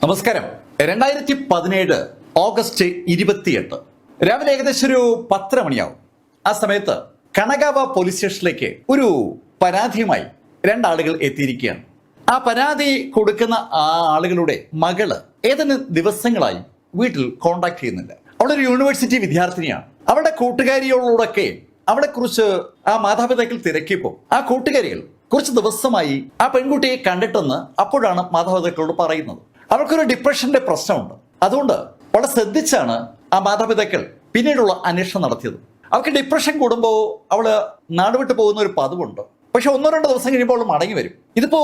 നമസ്കാരം. 2017 ഓഗസ്റ്റ് 28 രാവിലെ ഏകദേശം ഒരു 10 മണിയാവും. ആ സമയത്ത് കണകാവ പോലീസ് സ്റ്റേഷനിലേക്ക് ഒരു പരാതിയുമായി രണ്ടാളുകൾ എത്തിയിരിക്കുകയാണ്. ആ പരാതി കൊടുക്കുന്ന ആ ആളുകളുടെ മകള് ഏതാനും ദിവസങ്ങളായി വീട്ടിൽ കോണ്ടാക്ട് ചെയ്യുന്നില്ല. അവളൊരു യൂണിവേഴ്സിറ്റി വിദ്യാർത്ഥിനിയാണ്. അവളുടെ കൂട്ടുകാരികളോടൊക്കെ അവളെ കുറിച്ച് ആ മാതാപിതാക്കൾ തിരക്കിയപ്പോൾ ആ കൂട്ടുകാരികൾ കുറച്ച് ദിവസമായി ആ പെൺകുട്ടിയെ കണ്ടിട്ടെന്ന് അപ്പോഴാണ് മാതാപിതാക്കളോട് പറയുന്നത്. അവൾക്കൊരു ഡിപ്രഷന്റെ പ്രശ്നമുണ്ട്. അതുകൊണ്ട് വളരെ ശ്രദ്ധിച്ചാണ് ആ മാതാപിതാക്കൾ പിന്നീടുള്ള അന്വേഷണം നടത്തിയത്. അവൾക്ക് ഡിപ്രഷൻ കൂടുമ്പോൾ അവള് നാടുവിട്ട് പോകുന്ന ഒരു പതിവുണ്ട്. പക്ഷെ 1-2 ദിവസം കഴിയുമ്പോൾ അവൾ മടങ്ങി വരും. ഇതിപ്പോ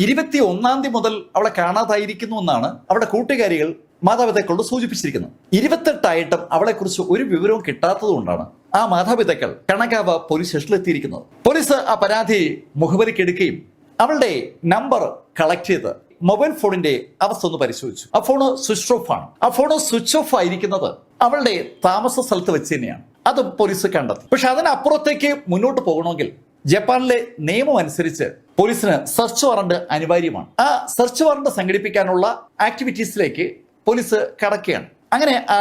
21-ാം തീയതി മുതൽ അവളെ കാണാതായിരിക്കുന്നു എന്നാണ് അവളുടെ കൂട്ടുകാരികൾ മാതാപിതാക്കളോട് സൂചിപ്പിച്ചിരിക്കുന്നത്. 28 അവളെ കുറിച്ച് ഒരു വിവരവും കിട്ടാത്തത് കൊണ്ടാണ് ആ മാതാപിതാക്കൾ കണകാവ പോലീസ് സ്റ്റേഷനിൽ എത്തിയിരിക്കുന്നത്. പോലീസ് ആ പരാതി മുഖവരിക്കെടുക്കുകയും അവളുടെ നമ്പർ കളക്ട് ചെയ്ത് മൊബൈൽ ഫോണിന്റെ അവസ്ഥ ഒന്ന് പരിശോധിച്ചു. ആ ഫോണ് സ്വിച്ച് ഓഫ് ആണ്. ആ ഫോണ് സ്വിച്ച് ഓഫ് ആയിരിക്കുന്നത് അവളുടെ താമസ സ്ഥലത്ത് വെച്ച് തന്നെയാണ്. അതും പോലീസ് കണ്ടെത്തി. പക്ഷെ അതിനപ്പുറത്തേക്ക് മുന്നോട്ട് പോകണമെങ്കിൽ ജപ്പാനിലെ നിയമം അനുസരിച്ച് പോലീസിന് സെർച്ച് വാറണ്ട് അനിവാര്യമാണ്. ആ സെർച്ച് വാറണ്ട് സംഘടിപ്പിക്കാനുള്ള ആക്ടിവിറ്റീസിലേക്ക് പോലീസ് കടക്കുകയാണ്. അങ്ങനെ ആ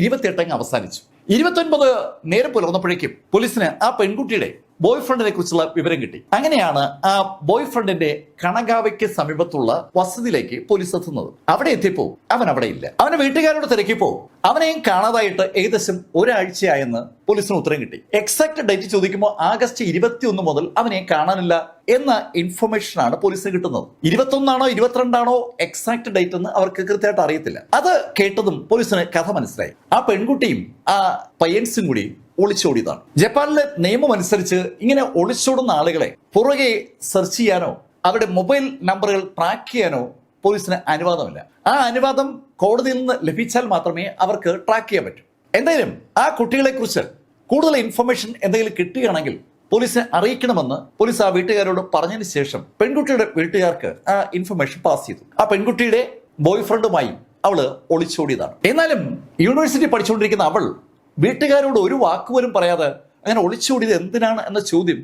28 അവസാനിച്ചു. 29 നേരം പുലർന്നപ്പോഴേക്കും പോലീസിന് ആ പെൺകുട്ടിയുടെ ബോയ് ഫ്രണ്ടിനെ കുറിച്ചുള്ള വിവരം കിട്ടി. അങ്ങനെയാണ് ആ ബോയ് ഫ്രണ്ടിന്റെ കണകാവയ്ക്ക് സമീപത്തുള്ള വസതിയിലേക്ക് പോലീസ് എത്തുന്നത്. അവിടെ എത്തിയപ്പോ അവൻ അവിടെ ഇല്ല. അവനെ വീട്ടുകാരോട് തിരക്കിയപ്പോ അവനെയും കാണാതായിട്ട് ഏകദേശം ഒരാഴ്ചയായെന്ന് പോലീസിന് ഉത്തരം കിട്ടി. എക്സാക്ട് ഡേറ്റ് ചോദിക്കുമ്പോൾ ആഗസ്റ്റ് 21 മുതൽ അവനെ കാണാനില്ല എന്ന ഇൻഫർമേഷനാണ് പോലീസിന് കിട്ടുന്നത്. 21 22 എക്സാക്ട് ഡേറ്റ് എന്ന് അവർക്ക് കൃത്യമായിട്ട് അറിയത്തില്ല. അത് കേട്ടതും പോലീസിന് കഥ മനസ്സിലായി. ആ പെൺകുട്ടിയും ആ പയ്യൻസും കൂടി ഒളിച്ചോടിയതാണ്. ജപ്പാനിലെ നിയമം അനുസരിച്ച് ഇങ്ങനെ ഒളിച്ചോടുന്ന ആളുകളെ പുറകെ സെർച്ച് ചെയ്യാനോ അവരുടെ മൊബൈൽ നമ്പറുകൾ ട്രാക്ക് ചെയ്യാനോ പോലീസിന് അനുവാദമില്ല. ആ അനുവാദം കോടതിയിൽ നിന്ന് ലഭിച്ചാൽ മാത്രമേ അവർക്ക് ട്രാക്ക് ചെയ്യാൻ പറ്റൂ. എന്തായാലും ആ കുട്ടികളെ കുറിച്ച് കൂടുതൽ ഇൻഫർമേഷൻ എന്തെങ്കിലും കിട്ടുകയാണെങ്കിൽ പോലീസിനെ അറിയിക്കണമെന്ന് പോലീസ് ആ വീട്ടുകാരോട് പറഞ്ഞതിന് ശേഷം പെൺകുട്ടിയുടെ വീട്ടുകാർക്ക് ആ ഇൻഫർമേഷൻ പാസ് ചെയ്തു. ആ പെൺകുട്ടിയുടെ ബോയ് ഫ്രണ്ടുമായി അവള് ഒളിച്ചോടിയതാണ്. എന്നാലും യൂണിവേഴ്സിറ്റി പഠിച്ചുകൊണ്ടിരിക്കുന്ന അവൾ വീട്ടുകാരോട് ഒരു വാക്കുപോലും പറയാതെ അങ്ങനെ ഒളിച്ചോടിയത് എന്തിനാണ് എന്ന ചോദ്യം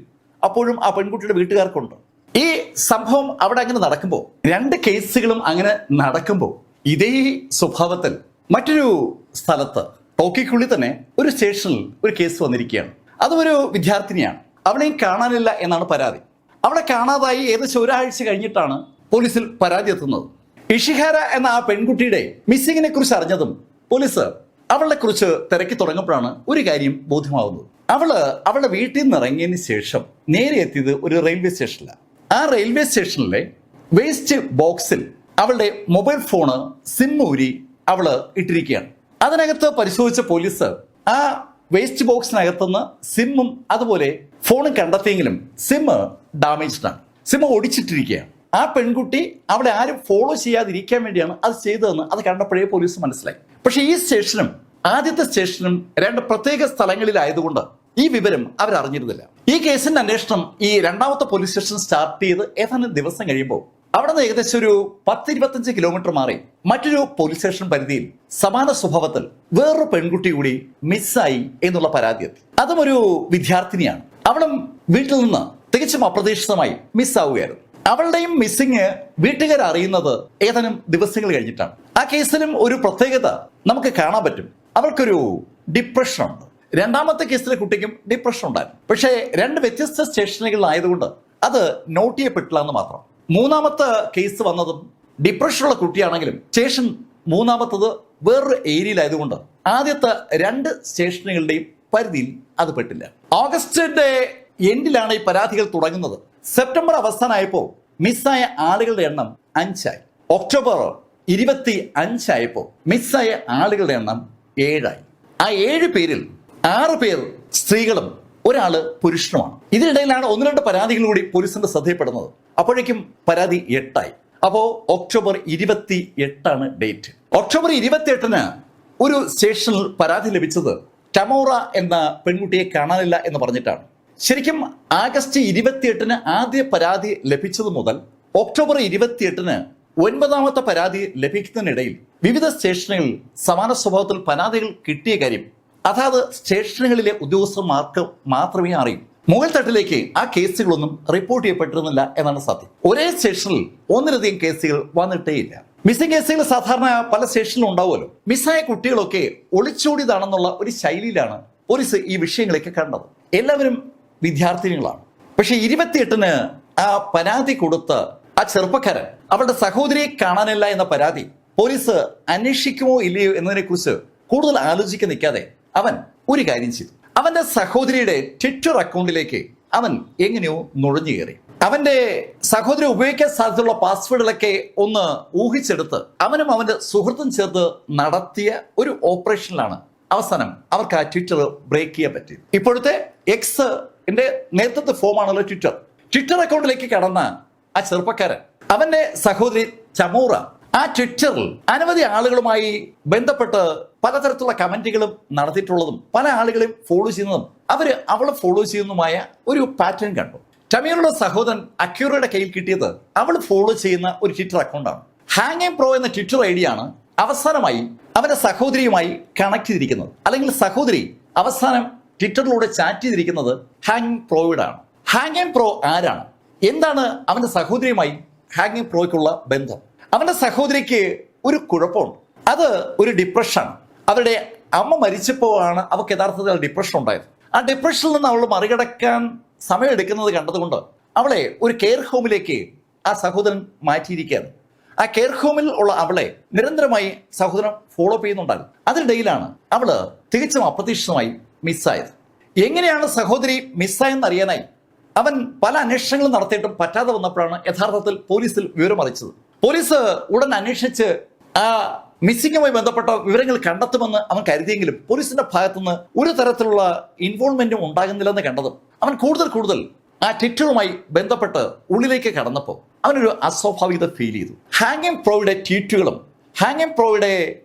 അപ്പോഴും ആ പെൺകുട്ടിയുടെ വീട്ടുകാർക്കുണ്ട്. ഈ സംഭവം അവിടെ അങ്ങനെ നടക്കുമ്പോൾ 2 കേസുകളും അങ്ങനെ നടക്കുമ്പോൾ ഇതേ സ്വഭാവത്തിൽ മറ്റൊരു സ്ഥലത്ത് ടോക്കിക്കുള്ളിൽ തന്നെ ഒരു സ്റ്റേഷനിൽ ഒരു കേസ് വന്നിരിക്കുകയാണ്. അതും ഒരു വിദ്യാർത്ഥിനിയാണ്. അവളെയും കാണാനില്ല എന്നാണ് പരാതി. അവളെ കാണാതായി ഏകദേശം ഒരാഴ്ച കഴിഞ്ഞിട്ടാണ് പോലീസിൽ പരാതി എത്തുന്നത്. ഇഷിഹാര എന്ന ആ പെൺകുട്ടിയുടെ മിസ്സിങ്ങിനെ കുറിച്ച് അറിഞ്ഞതും പോലീസ് അവളെ കുറിച്ച് തിരക്കി തുടങ്ങുമ്പോഴാണ് ഒരു കാര്യം ബോധ്യമാവുന്നത്. അവളുടെ വീട്ടിൽ നിന്ന് ഇറങ്ങിയതിന് ശേഷം നേരെ എത്തിയത് ഒരു റെയിൽവേ സ്റ്റേഷനിലാണ്. ആ റെയിൽവേ സ്റ്റേഷനിലെ വേസ്റ്റ് ബോക്സിൽ അവളുടെ മൊബൈൽ ഫോണ് സിം ഊരി അവള് ഇട്ടിരിക്കുകയാണ്. അതിനകത്ത് പരിശോധിച്ച പോലീസ് ആ വേസ്റ്റ് ബോക്സിനകത്തുനിന്ന് സിമ്മും അതുപോലെ ഫോണും കണ്ടെത്തിയെങ്കിലും സിം ഡാമേജ്ഡാണ്. സിം ഒടിച്ചിട്ടിരിക്കുകയാണ്. ആ പെൺകുട്ടി അവിടെ ആരും ഫോളോ ചെയ്യാതിരിക്കാൻ വേണ്ടിയാണ് അത് ചെയ്തതെന്ന് അത് കണ്ടപ്പോഴേ പോലീസ് മനസ്സിലായി. പക്ഷെ ഈ സ്റ്റേഷനും ആദ്യത്തെ സ്റ്റേഷനും 2 പ്രത്യേക സ്ഥലങ്ങളിലായതുകൊണ്ട് ഈ വിവരം അവരറിഞ്ഞിരുന്നില്ല. ഈ കേസിന്റെ അന്വേഷണം ഈ 2ാമത്തെ പോലീസ് സ്റ്റേഷൻ സ്റ്റാർട്ട് ചെയ്ത് ഏതാനും ദിവസം കഴിയുമ്പോൾ അവിടെ നിന്ന് ഏകദേശം ഒരു 10-25 കിലോമീറ്റർ മാറി മറ്റൊരു പോലീസ് സ്റ്റേഷൻ പരിധിയിൽ സമാന സ്വഭാവത്തിൽ വേറൊരു പെൺകുട്ടി കൂടി മിസ്സായി എന്നുള്ള പരാതി എത്തി. അതും ഒരു വിദ്യാർത്ഥിനിയാണ്. അവളും വീട്ടിൽ നിന്ന് തികച്ചും അപ്രതീക്ഷിതമായി മിസ്സാവുകയായിരുന്നു. അവളുടെയും മിസ്സിങ് വീട്ടുകാർ അറിയുന്നത് ഏതാനും ദിവസങ്ങൾ കഴിഞ്ഞിട്ടാണ്. ആ കേസിലും ഒരു പ്രത്യേകത നമുക്ക് കാണാൻ പറ്റും. അവൾക്കൊരു ഡിപ്രഷൻ ഉണ്ട്. 2ാമത്തെ കേസിലെ കുട്ടിക്കും ഡിപ്രഷൻ ഉണ്ടായിരുന്നു. പക്ഷേ 2 വ്യത്യസ്ത സ്റ്റേഷനുകളിലായതുകൊണ്ട് അത് നോട്ട് ചെയ്യപ്പെട്ടില്ല എന്ന് മാത്രം. 3ാമത്തെ കേസ് വന്നതും ഡിപ്രഷനുള്ള കുട്ടിയാണെങ്കിലും സ്റ്റേഷൻ 3ാമത്തത് വേറൊരു ഏരിയയിലായതുകൊണ്ട് ആദ്യത്തെ 2 സ്റ്റേഷനുകളുടെയും പരിധിയിൽ അത് പെട്ടില്ല. ഓഗസ്റ്റിന്റെ എൻഡിലാണ് ഈ പരാതികൾ തുടങ്ങുന്നത്. സെപ്റ്റംബർ അവസാനമായപ്പോൾ മിസ്സായ ആളുകളുടെ എണ്ണം 5 ഒക്ടോബർ 25 മിസ്സായ ആളുകളുടെ എണ്ണം 7 ആ 7 പേരിൽ 6 പേർ സ്ത്രീകളും 1 പുരുഷനുമാണ്. ഇതിനിടയിലാണ് 1-2 പരാതികൾ കൂടി പോലീസിന്റെ ശ്രദ്ധയിൽപ്പെടുന്നത്. അപ്പോഴേക്കും പരാതി 8 അപ്പോ ഒക്ടോബർ 28 ഡേറ്റ്. ഒക്ടോബർ 28 ഒരു സ്റ്റേഷനിൽ പരാതി ലഭിച്ചത് ടമോറ എന്ന പെൺകുട്ടിയെ കാണാനില്ല എന്ന് പറഞ്ഞിട്ടാണ്. ശരിക്കും ആഗസ്റ്റ് 28 ആദ്യ പരാതി ലഭിച്ചത് മുതൽ ഒക്ടോബർ 28 9ാമത്തെ പരാതി ലഭിക്കുന്നതിനിടയിൽ വിവിധ സ്റ്റേഷനുകളിൽ സമാന സ്വഭാവത്തിൽ പരാതികൾ കിട്ടിയ കാര്യം അതാത് സ്റ്റേഷനുകളിലെ ഉദ്യോഗസ്ഥന്മാർക്ക് മാത്രമേ അറിയൂ. മുകൾ തട്ടിലേക്ക് ആ കേസുകളൊന്നും റിപ്പോർട്ട് ചെയ്യപ്പെട്ടിരുന്നില്ല എന്നാണ് സത്യം. ഒരേ സ്റ്റേഷനിൽ 1-ലധികം കേസുകൾ വന്നിട്ടേയില്ല. മിസ്സിംഗ് കേസുകൾ സാധാരണ പല സ്റ്റേഷനിലും ഉണ്ടാവുമല്ലോ. മിസ്സായ കുട്ടികളൊക്കെ ഒളിച്ചോടിയതാണെന്നുള്ള ഒരു ശൈലിയിലാണ് പോലീസ് ഈ വിഷയങ്ങളൊക്കെ കണ്ടത്. എല്ലാവരും വിദ്യാർത്ഥിനികളാണ്. പക്ഷെ 28-ന് ആ പരാതി കൊടുത്ത ആ ചെറുപ്പക്കാരൻ അവളുടെ സഹോദരിയെ കാണാനില്ല എന്ന പരാതി പോലീസ് അന്വേഷിക്കുമോ ഇല്ലയോ എന്നതിനെ കുറിച്ച് കൂടുതൽ ആലോചിക്കാൻ നിൽക്കാതെ അവൻ ഒരു കാര്യം ചെയ്തു. അവന്റെ സഹോദരിയുടെ ട്വിറ്റർ അക്കൗണ്ടിലേക്ക് അവൻ എങ്ങനെയോ നുഴഞ്ഞു കയറി. അവന്റെ സഹോദരി ഉപയോഗിക്കാൻ സാധ്യതയുള്ള പാസ്വേഡുകളൊക്കെ ഒന്ന് ഊഹിച്ചെടുത്ത് അവനും അവന്റെ സുഹൃത്തും ചേർത്ത് നടത്തിയ ഒരു ഓപ്പറേഷനിലാണ് അവസാനം അവർക്ക് ആ ട്വിറ്റർ ബ്രേക്ക് ചെയ്യാൻ പറ്റിയത്. ഇപ്പോഴത്തെ എക്സിന്റെ നേതൃത്വ ഫോമാണല്ലോ ട്വിറ്റർ അക്കൗണ്ടിലേക്ക് കടന്ന ആ ചെറുപ്പക്കാരൻ അവന്റെ സഹോദരി ചമൂറ ആ ട്വിറ്ററിൽ അനവധി ആളുകളുമായി ബന്ധപ്പെട്ട് പലതരത്തിലുള്ള കമന്റുകളും നടത്തിയിട്ടുള്ളതും പല ആളുകളെയും ഫോളോ ചെയ്യുന്നതും അവളെ ഫോളോ ചെയ്യുന്നതുമായ ഒരു പാറ്റേൺ കണ്ടു. ടമീറുടെ സഹോദരൻ അക്യൂറയുടെ കയ്യിൽ കിട്ടിയത് അവൾ ഫോളോ ചെയ്യുന്ന ഒരു ട്വിറ്റർ അക്കൗണ്ടാണ്. ഹാങ് പ്രോ എന്ന ട്വിറ്റർ ഐ ഡിയാണ് അവസാനമായി അവന്റെ സഹോദരിയുമായി കണക്ട് ചെയ്തിരിക്കുന്നത്. അല്ലെങ്കിൽ സഹോദരി അവസാനം ട്വിറ്ററിലൂടെ ചാറ്റ് ചെയ്തിരിക്കുന്നത് ഹാങ് പ്രോയോടാണ്. ഹാങ് പ്രോ ആരാണ്? എന്താണ് അവന്റെ സഹോദരിയുമായി ഹാങ് പ്രോയ്ക്കുള്ള ബന്ധം? അവന്റെ സഹോദരിക്ക് ഒരു കുഴപ്പമുണ്ട്. അത് ഒരു ഡിപ്രഷനാണ്. അവരുടെ അമ്മ മരിച്ചപ്പോഴാണ് അവർക്ക് യഥാർത്ഥത്തിൽ ഡിപ്രഷൻ ഉണ്ടായത്. ആ ഡിപ്രഷനിൽ നിന്ന് അവൾ മറികടക്കാൻ സമയമെടുക്കുന്നത് കണ്ടതുകൊണ്ട് അവളെ ഒരു കെയർ ഹോമിലേക്ക് ആ സഹോദരൻ മാറ്റിയിരിക്കുകയാണ്. ആ കെയർ ഹോമിൽ ഉള്ള അവളെ നിരന്തരമായി സഹോദരൻ ഫോളോ ചെയ്യുന്നുണ്ടായിരുന്നു. അതിനിടയിലാണ് അവള് തികച്ചും അപ്രതീക്ഷിതമായി മിസ്സായത്. എങ്ങനെയാണ് സഹോദരി മിസ്സായെന്ന് അറിയാനായി അവൻ പല അന്വേഷണങ്ങളും നടത്തിയിട്ടും പറ്റാതെ വന്നപ്പോഴാണ് യഥാർത്ഥത്തിൽ പോലീസിൽ വിവരം അറിയിച്ചത്. പോലീസ് ഉടൻ അന്വേഷിച്ച് ആ മിസ്സിങ്ങുമായി ബന്ധപ്പെട്ട വിവരങ്ങൾ കണ്ടെത്തുമെന്ന് അവൻ കരുതിയെങ്കിലും പോലീസിന്റെ ഭാഗത്തുനിന്ന് ഒരു തരത്തിലുള്ള ഇൻവോൾവ്മെന്റും ഉണ്ടാകുന്നില്ലെന്ന് കണ്ടതും അവൻ കൂടുതൽ ആ ട്വിറ്ററുമായി ബന്ധപ്പെട്ട് ഉള്ളിലേക്ക് കടന്നപ്പോൾ അവനൊരു അസ്വാഭാവികത ഫീൽ ചെയ്തു. ഹാങ് പ്രോയുടെ ട്വീറ്റുകളും ഹാങ് പ്രോയുടെ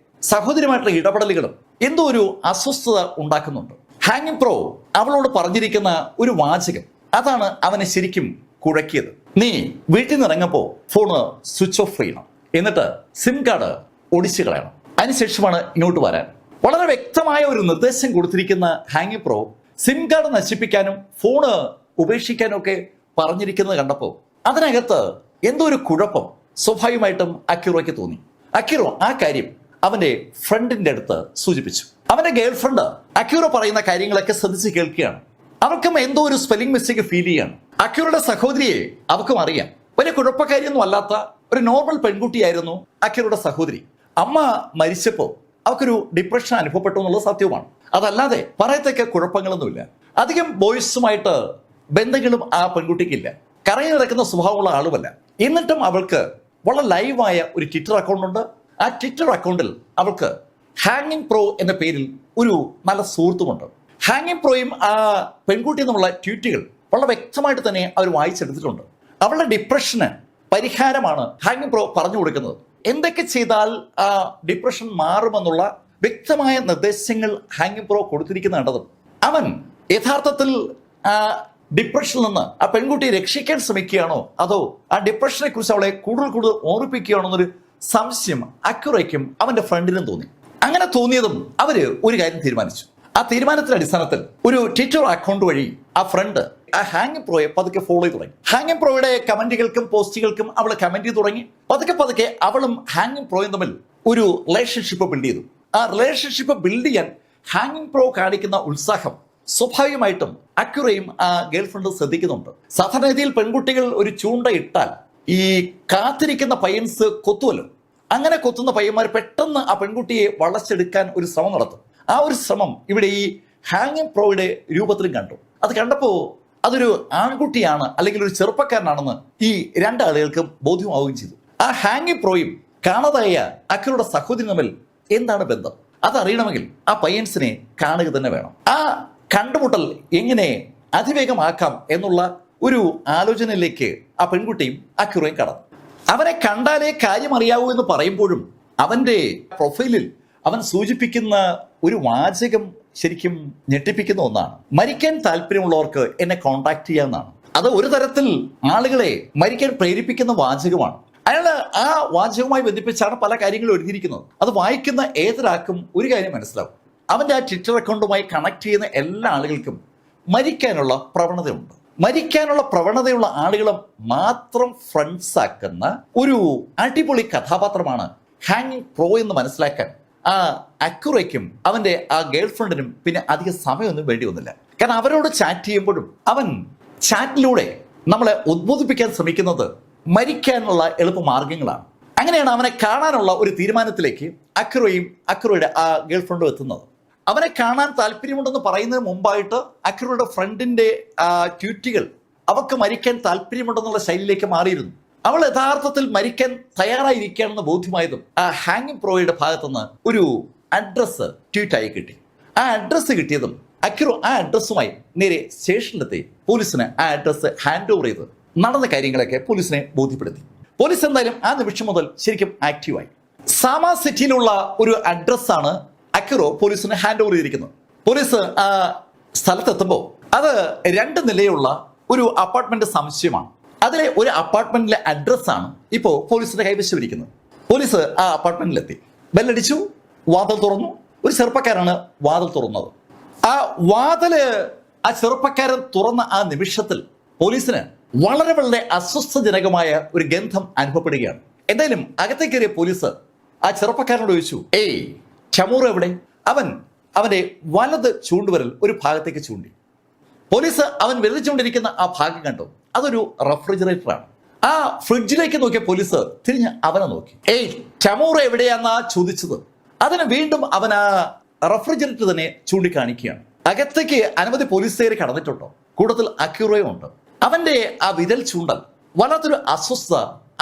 സഹോദരിയുമായിട്ടുള്ള ഇടപെടലുകളും എന്തോ ഒരു അസ്വസ്ഥത ഉണ്ടാക്കുന്നുണ്ട്. ഹാങ് പ്രോ അവളോട് പറഞ്ഞിരിക്കുന്ന ഒരു വാചകം അതാണ് അവനെ ശരിക്കും കുഴക്കിയത്. നീ വീട്ടിൽ നിന്ന് ഇറങ്ങുമ്പോൾ ഫോണ് സ്വിച്ച് ഓഫ് ചെയ്യണം, എന്നിട്ട് സിം കാർഡ് ഒടിച്ചു കളയണം, അതിനുശേഷമാണ് ഇങ്ങോട്ട് വരാൻ. വളരെ വ്യക്തമായ ഒരു നിർദ്ദേശം കൊടുത്തിരിക്കുന്ന ഹാങ് പ്രോ സിം കാർഡ് നശിപ്പിക്കാനും ഫോണ് ഉപേക്ഷിക്കാനും ഒക്കെ പറഞ്ഞിരിക്കുന്നത് കണ്ടപ്പോൾ അതിനകത്ത് എന്തോ ഒരു കുഴപ്പം സ്വാഭാവികമായിട്ടും അക്യൂറോയ്ക്ക് തോന്നി. അക്യൂറോ ആ കാര്യം അവന്റെ ഫ്രണ്ടിന്റെ അടുത്ത് സൂചിപ്പിച്ചു. അവന്റെ ഗേൾ ഫ്രണ്ട് അക്യൂറോ പറയുന്ന കാര്യങ്ങളൊക്കെ ശ്രദ്ധിച്ച് കേൾക്കുകയാണ്. അവർക്കും എന്തോ ഒരു സ്പെല്ലിംഗ് മിസ്റ്റേക്ക് ഫീൽ ചെയ്യാണ്. അക്യൂറുടെ സഹോദരിയെ അവർക്കും അറിയാം. വലിയ കുഴപ്പക്കാരിയൊന്നും അല്ലാത്ത ഒരു നോർമൽ പെൺകുട്ടിയായിരുന്നു അക്യൂറുടെ സഹോദരി. അമ്മ മരിച്ചപ്പോൾ അവർക്കൊരു ഡിപ്രഷൻ അനുഭവപ്പെട്ടു എന്നുള്ളത് സത്യവുമാണ്. അതല്ലാതെ പറയത്തക്ക കുഴപ്പങ്ങളൊന്നുമില്ല. അധികം ബോയ്സുമായിട്ട് ബന്ധങ്ങളും ആ പെൺകുട്ടിക്കില്ല. കറങ്ങി നടക്കുന്ന സ്വഭാവമുള്ള ആളുമല്ല. എന്നിട്ടും അവൾക്ക് വളരെ ലൈവായ ഒരു ട്വിറ്റർ അക്കൗണ്ട് ഉണ്ട്. ആ ട്വിറ്റർ അക്കൗണ്ടിൽ അവൾക്ക് ഹാങ് പ്രോ എന്ന പേരിൽ ഒരു നല്ല സുഹൃത്തുമുണ്ട്. ഹാങ് പ്രോയും ആ പെൺകുട്ടി എന്നുള്ള ട്വീറ്റുകൾ വളരെ വ്യക്തമായിട്ട് തന്നെ അവർ വായിച്ചെടുത്തിട്ടുണ്ട്. അവളുടെ ഡിപ്രഷന് പരിഹാരമാണ് ഹാങ് പ്രോ പറഞ്ഞു കൊടുക്കുന്നത്. എന്തൊക്കെ ചെയ്താൽ ആ ഡിപ്രഷൻ മാറുമെന്നുള്ള വ്യക്തമായ നിർദ്ദേശങ്ങൾ ഹാങ് പ്രോ കൊടുത്തിരിക്കുന്ന കണ്ടതും അവൻ യഥാർത്ഥത്തിൽ ആ ഡിപ്രഷനിൽ നിന്ന് ആ പെൺകുട്ടിയെ രക്ഷിക്കാൻ ശ്രമിക്കുകയാണോ അതോ ആ ഡിപ്രഷനെ കുറിച്ച് അവളെ കൂടുതൽ ഓർമ്മിപ്പിക്കുകയാണോ എന്നൊരു സംശയം അക്യൂറയ്ക്കും അവന്റെ ഫ്രണ്ടിനും തോന്നി. അങ്ങനെ തോന്നിയതും അവര് ഒരു കാര്യം തീരുമാനിച്ചു. ആ തീരുമാനത്തിന്റെ അടിസ്ഥാനത്തിൽ ഒരു ട്വിറ്റർ അക്കൗണ്ട് വഴി ആ ഫ്രണ്ട് ആ ഹാങ് പ്രോയെ പതുക്കെ ഫോളോ ചെയ്ത് തുടങ്ങി. ഹാങ് പ്രോയുടെ കമന്റുകൾക്കും പോസ്റ്റുകൾക്കും അവൾ കമന്റ് ചെയ്ത് തുടങ്ങി. പതുക്കെ അവളും ഹാങ് പ്രോയും തമ്മിൽ ഒരു റിലേഷൻഷിപ്പ് ബിൽഡ് ചെയ്തു. ആ റിലേഷൻഷിപ്പ് ബിൽഡ് ചെയ്യാൻ ഹാങ് പ്രോ കാണിക്കുന്ന ഉത്സാഹം സ്വാഭാവികമായിട്ടും അക്യൂറയും ആ ഗേൾ ഫ്രണ്ട് ശ്രദ്ധിക്കുന്നുണ്ട്. സാധാരണ രീതിയിൽ പെൺകുട്ടികൾ ഒരു ചൂണ്ട ഇട്ടാൽ ഈ കാത്തിരിക്കുന്ന പയ്യൻസ് കൊത്തുമല്ലോ. അങ്ങനെ കൊത്തുന്ന പയ്യന്മാർ പെട്ടെന്ന് ആ പെൺകുട്ടിയെ വളച്ചെടുക്കാൻ ഒരു ശ്രമം നടത്തും. ആ ഒരു ശ്രമം ഇവിടെ ഈ ഹാങ് പ്രോയുടെ രൂപത്തിലും കണ്ടു. അത് കണ്ടപ്പോൾ അതൊരു ആൺകുട്ടിയാണ് അല്ലെങ്കിൽ ഒരു ചെറുപ്പക്കാരനാണെന്ന് ഈ രണ്ടാളുകൾക്കും ബോധ്യമാവുകയും ചെയ്തു. ആ ഹാങ് പ്രോയും കാണാതായ അക്യൂറുടെ സഹോദരി തമ്മിൽ എന്താണ് ബന്ധം അതറിയണമെങ്കിൽ ആ പയ്യൻസിനെ കാണുക തന്നെ വേണം. ആ കണ്ടുമുട്ടൽ എങ്ങനെ അതിവേഗമാക്കാം എന്നുള്ള ഒരു ആലോചനയിലേക്ക് ആ പെൺകുട്ടിയും അക്യൂറയും കടന്നു. അവനെ കണ്ടാലേ കാര്യം അറിയാവൂ എന്ന് പറയുമ്പോഴും അവന്റെ പ്രൊഫൈലിൽ അവൻ സൂചിപ്പിക്കുന്ന ഒരു വാചകം ശരിക്കും ഞെട്ടിപ്പിക്കുന്ന ഒന്നാണ്. മരിക്കാൻ താല്പര്യമുള്ളവർക്ക് എന്നെ കോൺടാക്ട് ചെയ്യാവുന്നതാണ്. അത് ഒരു തരത്തിൽ ആളുകളെ മരിക്കാൻ പ്രേരിപ്പിക്കുന്ന വാചകമാണ്. അയാൾ ആ വാചകവുമായി ബന്ധിപ്പിച്ചാണ് പല കാര്യങ്ങളും എഴുതിയിരിക്കുന്നത്. അത് വായിക്കുന്ന ഏതൊരാൾക്കും ഒരു കാര്യം മനസ്സിലാവും. അവന്റെ ആ ട്വിറ്റർ അക്കൗണ്ടുമായി കണക്ട് ചെയ്യുന്ന എല്ലാ ആളുകൾക്കും മരിക്കാനുള്ള പ്രവണതയുണ്ട്. മരിക്കാനുള്ള പ്രവണതയുള്ള ആളുകളെ മാത്രം ഫ്രണ്ട്സ് ആക്കുന്ന ഒരു അടിപൊളി കഥാപാത്രമാണ് ഹാങ്ങിങ് പ്രോ എന്ന് മനസ്സിലാക്കാൻ ആ അക്യുറയ്ക്കും അവന്റെ ആ ഗേൾ ഫ്രണ്ടിനും പിന്നെ അധികം സമയമൊന്നും വേണ്ടി വന്നില്ല. കാരണം അവരോട് ചാറ്റ് ചെയ്യുമ്പോഴും അവൻ ചാറ്റിലൂടെ നമ്മളെ ഉദ്ബോധിപ്പിക്കാൻ ശ്രമിക്കുന്നത് മരിക്കാനുള്ള എളുപ്പമാർഗങ്ങളാണ്. അങ്ങനെയാണ് അവനെ കാണാനുള്ള ഒരു തീരുമാനത്തിലേക്ക് അക്യുറയും അക്യുറയുടെ ആ ഗേൾ ഫ്രണ്ടും എത്തുന്നത്. അവനെ കാണാൻ താല്പര്യമുണ്ടെന്ന് പറയുന്നതിന് മുമ്പായിട്ട് അക്യുറയുടെ ഫ്രണ്ടിന്റെ ട്വീറ്റുകൾ അവർക്ക് മരിക്കാൻ താല്പര്യമുണ്ടെന്നുള്ള ശൈലിയിലേക്ക് മാറിയിരുന്നു. അവൾ യഥാർത്ഥത്തിൽ മരിക്കാൻ തയ്യാറായിരിക്കുകയാണെന്ന് ബോധ്യമായതും ആ ഹാങ്ങിങ് പ്രോയുടെ ഭാഗത്തുനിന്ന് ഒരു അഡ്രസ്സ് ട്വീറ്റായി കിട്ടി. ആ അഡ്രസ്സ് കിട്ടിയതും അക്യുറോ ആ അഡ്രസ്സുമായി നേരെ സ്റ്റേഷനിലെത്തി പോലീസിന് ആ അഡ്രസ്സ് ഹാൻഡ് ഓവർ ചെയ്ത് നടന്ന കാര്യങ്ങളൊക്കെ പോലീസിനെ ബോധ്യപ്പെടുത്തി. പോലീസ് എന്തായാലും ആ നിമിഷം മുതൽ ശരിക്കും ആക്റ്റീവായി. സാമാ സിറ്റിയിലുള്ള ഒരു അഡ്രസ്സാണ് അക്യുറോ പോലീസിന് ഹാൻഡ് ഓവർ ചെയ്തിരിക്കുന്നത്. പോലീസ് ആ സ്ഥലത്തെത്തുമ്പോൾ അത് 2 നിലയുള്ള ഒരു അപ്പാർട്ട്മെന്റ് സംശയമാണ്. അതിലെ ഒരു അപ്പാർട്ട്മെന്റിലെ അഡ്രസ്സാണ് ഇപ്പോൾ പോലീസിന്റെ കൈവശം ഇരിക്കുന്നത്. പോലീസ് ആ അപ്പാർട്ട്മെന്റിലെത്തി, ബെല്ലടിച്ചു, വാതിൽ തുറന്നു. ഒരു ചെറുപ്പക്കാരാണ് വാതിൽ തുറന്നത്. ആ വാതില് ആ ചെറുപ്പക്കാരൻ തുറന്ന ആ നിമിഷത്തിൽ പോലീസിന് വളരെ വളരെ അസ്വസ്ഥജനകമായ ഒരു ഗന്ധം അനുഭവപ്പെടുകയാണ്. എന്തായാലും അകത്തേക്ക് കയറിയ പോലീസ് ആ ചെറുപ്പക്കാരനോട് ചോദിച്ചു, ഏയ് ചമൂർ എവിടെ? അവൻ അവന്റെ വലത് ചൂണ്ടുവിരൽ ഒരു ഭാഗത്തേക്ക് ചൂണ്ടി. പോലീസ് അവൻ വിരലിച്ചുകൊണ്ടിരിക്കുന്ന ആ ഭാഗം കണ്ടു. അതൊരു റെഫ്രിജറേറ്ററാണ്. ആ ഫ്രിഡ്ജിലേക്ക് നോക്കിയ പോലീസ് തിരിഞ്ഞ് അവനെ നോക്കി. ഏയ് ചമൂർ എവിടെയാന്നാ ചോദിച്ചത്. അതിന് വീണ്ടും അവൻ ആ റെഫ്രിജറേറ്റർ തന്നെ ചൂണ്ടിക്കാണിക്കുകയാണ്. അകത്തേക്ക് അനവധി പോലീസുകാർ കടന്നിട്ടുണ്ടോ, കൂട്ടത്തിൽ അക്യുറയും ഉണ്ട്. അവന്റെ ആ വിരൽ ചൂണ്ടൽ വല്ലാത്തൊരു അസ്വസ്ഥത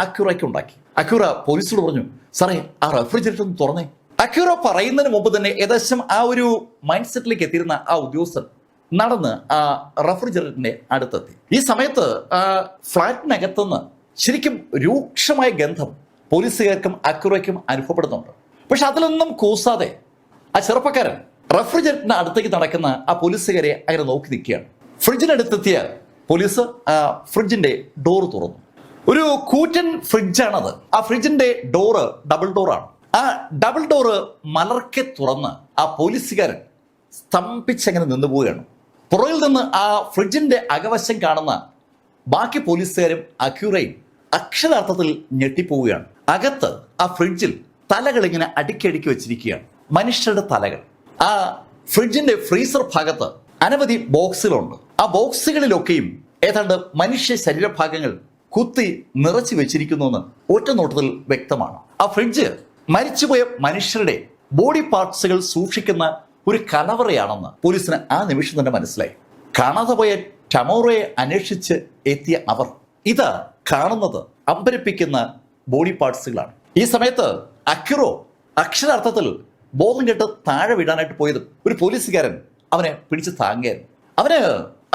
അക്യുറയ്ക്ക് ഉണ്ടാക്കി. അക്യുറ പോലീസിനോട് പറഞ്ഞു, സാറേ ആ റെഫ്രിജറേറ്റർ ഒന്ന് തുറന്നേ. അക്യുറ പറയുന്നതിന് മുമ്പ് തന്നെ ഏകദേശം ആ ഒരു മൈൻഡ് സെറ്റിലേക്ക് എത്തിയിരുന്ന ആ ഉദ്യോഗസ്ഥൻ നടന്ന് ആ റെഫ്രിജറേറ്ററിന്റെ അടുത്തെത്തി. ഈ സമയത്ത് ഫ്ലാറ്റിനകത്തുനിന്ന് ശരിക്കും രൂക്ഷമായ ഗന്ധം പോലീസുകാർക്കും അക്യുറയ്ക്കും അനുഭവപ്പെടുന്നുണ്ട്. പക്ഷെ അതിലൊന്നും കൂസാതെ ആ ചെറുപ്പക്കാരൻ റെഫ്രിജറേറ്ററിന്റെ അടുത്തേക്ക് നടക്കുന്ന ആ പോലീസുകാരെ അങ്ങനെ നോക്കി നിൽക്കുകയാണ്. ഫ്രിഡ്ജിനടുത്തെത്തിയ പോലീസ് ആ ഫ്രിഡ്ജിന്റെ ഡോർ തുറന്നു. ഒരു കൂറ്റൻ ഫ്രിഡ്ജാണത്. ആ ഫ്രിഡ്ജിന്റെ ഡോറ് ഡബിൾ ഡോറാണ്. ആ ഡബിൾ ഡോറ് മലർക്കെ തുറന്ന് ആ പോലീസുകാരൻ സ്തംഭിച്ചങ്ങനെ നിന്നു പോവുകയാണ്. പുറകിൽ നിന്ന് ആ ഫ്രിഡ്ജിന്റെ അകവശം കാണുന്ന ബാക്കി പോലീസുകാരും അക്യുറയും അക്ഷരാർത്ഥത്തിൽ ഞെട്ടിപ്പോവുകയാണ്. അകത്ത് ആ ഫ്രിഡ്ജിൽ തലകൾ ഇങ്ങനെ അടുക്കി വെച്ചിരിക്കുകയാണ്, മനുഷ്യരുടെ തലകൾ. ആ ഫ്രിഡ്ജിന്റെ ഫ്രീസർ ഭാഗത്ത് അനവധി ബോക്സുകളുണ്ട്. ആ ബോക്സുകളിലൊക്കെയും ഏതാണ്ട് മനുഷ്യ ശരീരഭാഗങ്ങൾ കുത്തി നിറച്ചു വെച്ചിരിക്കുന്നു എന്ന് ഒറ്റ നോട്ടത്തിൽ വ്യക്തമാണ്. ആ ഫ്രിഡ്ജ് മരിച്ചുപോയ മനുഷ്യരുടെ ബോഡി പാർട്സുകൾ സൂക്ഷിക്കുന്ന ഒരു കലവറയാണെന്ന് പോലീസിന് ആ നിമിഷം തന്നെ മനസ്സിലായി. കാണാതെ പോയ ടമോറയെ അന്വേഷിച്ച് എത്തിയ അവർ ഇത് കാണുന്നത് അമ്പരപ്പിക്കുന്ന ബോഡി പാർട്സുകളാണ്. ഈ സമയത്ത് അക്യുറോ അക്ഷരാർത്ഥത്തിൽ ബോധം കെട്ട് താഴെ വിടാനായിട്ട് പോയതും ഒരു പോലീസുകാരൻ അവനെ പിടിച്ച് താങ്ങിയായിരുന്നു.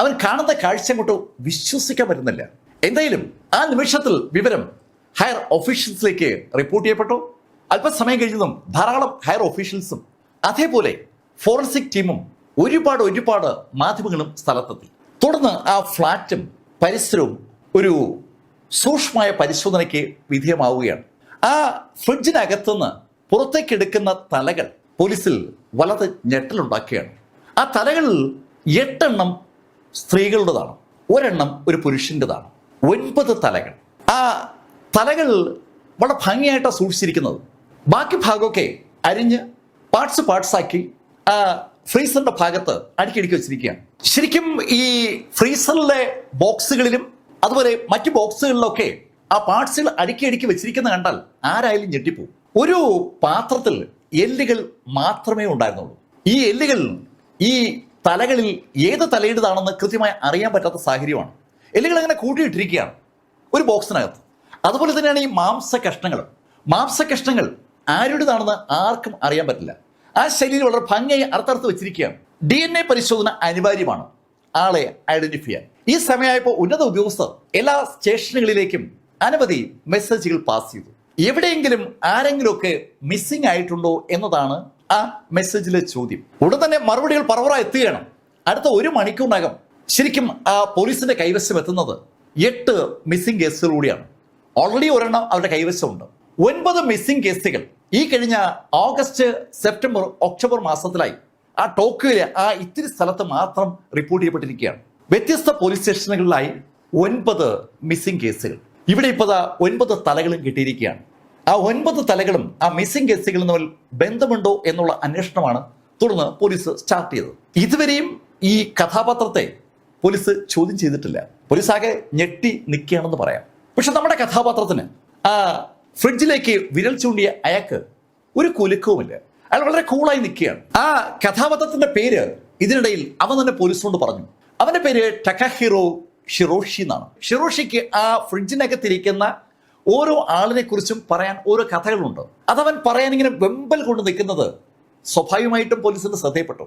അവൻ കാണുന്ന കാഴ്ച കൊണ്ട് വിശ്വസിക്കാൻ പറ്റുന്നില്ല. എന്തായാലും ആ നിമിഷത്തിൽ വിവരം ഹയർ ഒഫീഷ്യൽസിലേക്ക് റിപ്പോർട്ട് ചെയ്യപ്പെട്ടു. അല്പസമയം കഴിഞ്ഞതും ധാരാളം ഹയർ ഒഫീഷ്യൽസും അതേപോലെ ഫോറൻസിക് ടീമും ഒരുപാട് മാധ്യമങ്ങളും സ്ഥലത്തെത്തി. തുടർന്ന് ആ ഫ്ലാറ്റും പരിസരവും ഒരു സൂക്ഷ്മമായ പരിശോധനയ്ക്ക് വിധേയമാവുകയാണ്. ആ ഫ്രിഡ്ജിനകത്തുനിന്ന് പുറത്തേക്കെടുക്കുന്ന തലകൾ പോലീസിൽ വല്ലാതെ ഞെട്ടലുണ്ടാക്കുകയാണ്. ആ തലകളിൽ 8 എണ്ണം സ്ത്രീകളുടേതാണ്, 1 എണ്ണം ഒരു പുരുഷൻ്റെതാണ്. 9 തലകൾ. ആ തലകൾ വളരെ ഭംഗിയായിട്ടാണ് സൂക്ഷിച്ചിരിക്കുന്നത്. ബാക്കി ഭാഗമൊക്കെ അരിഞ്ഞ് പാർട്സാക്കി ആ ഫ്രീസറിന്റെ ഭാഗത്ത് അടുക്കി വെച്ചിരിക്കുകയാണ്. ശരിക്കും ഈ ഫ്രീസറിലെ ബോക്സുകളിലും അതുപോലെ മറ്റു ബോക്സുകളിലൊക്കെ ആ പാർട്സുകൾ അടുക്കി വെച്ചിരിക്കുന്ന കണ്ടാൽ ആരായാലും ഞെട്ടിപ്പോവും. ഒരു പാത്രത്തിൽ എല്ലുകൾ മാത്രമേ ഉണ്ടായിരുന്നുള്ളൂ. ഈ എല്ലുകൾ ഈ തലകളിൽ ഏത് തലയുടേതാണെന്ന് കൃത്യമായി അറിയാൻ പറ്റാത്ത സാഹചര്യമാണ്. എല്ലുകൾ അങ്ങനെ കൂട്ടിയിട്ടിരിക്കുകയാണ് ഒരു ബോക്സിനകത്ത്. അതുപോലെ തന്നെയാണ് ഈ മാംസകഷ്ണങ്ങൾ ആരുടേതാണെന്ന് ആർക്കും അറിയാൻ പറ്റില്ല. ആ ശൈലിയിൽ വളരെ ഭംഗിയായി അർത്ഥം വെച്ചിരിക്കുകയാണ്. DNA പരിശോധന അനിവാര്യമാണ് ആളെ ഐഡന്റിഫൈ ചെയ്യാൻ. ഈ സമയമായപ്പോൾ ഉന്നത ഉദ്യോഗസ്ഥർ എല്ലാ സ്റ്റേഷനുകളിലേക്കും അനവധി മെസ്സേജുകൾ പാസ് ചെയ്തു. എവിടെയെങ്കിലും ആരെങ്കിലുമൊക്കെ മിസ്സിംഗ് ആയിട്ടുണ്ടോ എന്നതാണ് ആ മെസ്സേജിലെ ചോദ്യം. ഉടൻ തന്നെ മറുപടികൾ പറവറ എത്തുകയാണ്. അടുത്ത 1 മണിക്കൂറിനകം ശരിക്കും ആ പോലീസിന്റെ കൈവശം എത്തുന്നത് 8 മിസ്സിംഗ് കേസുകൾ കൂടിയാണ്. ഓൾറെഡി 1 എണ്ണം അവരുടെ കൈവശമുണ്ട്. 9 മിസ്സിംഗ് കേസുകൾ ഈ കഴിഞ്ഞ ഓഗസ്റ്റ്, സെപ്റ്റംബർ, ഒക്ടോബർ മാസത്തിലായി ആ ടോക്കിയോയിലെ ആ ഇത്തിരി സ്ഥലത്ത് മാത്രം റിപ്പോർട്ട് ചെയ്യപ്പെട്ടിരിക്കുകയാണ്. വ്യത്യസ്ത പോലീസ് സ്റ്റേഷനുകളിലായി 9 മിസ്സിംഗ് കേസുകൾ. ഇവിടെ ഇപ്പോൾ 9 തലകളും കിട്ടിയിരിക്കുകയാണ്. ആ 9 തലകളും ആ മിസ്സിംഗ് കേസുകളും തമ്മിൽ ബന്ധമുണ്ടോ എന്നുള്ള അന്വേഷണമാണ് തുടർന്ന് പോലീസ് സ്റ്റാർട്ട് ചെയ്തത്. ഇതുവരെയും ഈ കഥാപാത്രത്തെ പോലീസ് ചോദ്യം ചെയ്തിട്ടില്ല. പോലീസ് ആകെ ഞെട്ടി നിൽക്കുകയാണെന്ന് പറയാം. പക്ഷെ നമ്മുടെ കഥാപാത്രത്തിന് ആ ഫ്രിഡ്ജിലേക്ക് വിരൽ ചൂണ്ടിയ അയാൾക്ക് ഒരു കുലുക്കവുമില്ല. അയാൾ വളരെ കൂളായി നിൽക്കുകയാണ്. ആ കഥാപാത്രത്തിന്റെ പേര് ഇതിനിടയിൽ അവൻ തന്നെ പോലീസിനോട് പറഞ്ഞു. അവന്റെ പേര് ടകഹിറോ ഷിറോഷി എന്നാണ്. ഷിറോഷിക്ക് ആ ഫ്രിഡ്ജിനകത്തിരിക്കുന്ന ഓരോ ആളിനെ കുറിച്ചും പറയാൻ ഓരോ കഥകളുണ്ട്. അതവൻ പറയാൻ ഇങ്ങനെ വെമ്പൽ കൊണ്ട് നിൽക്കുന്നത് സ്വാഭാവികമായിട്ടും പോലീസിന് ശ്രദ്ധയപ്പെട്ടു.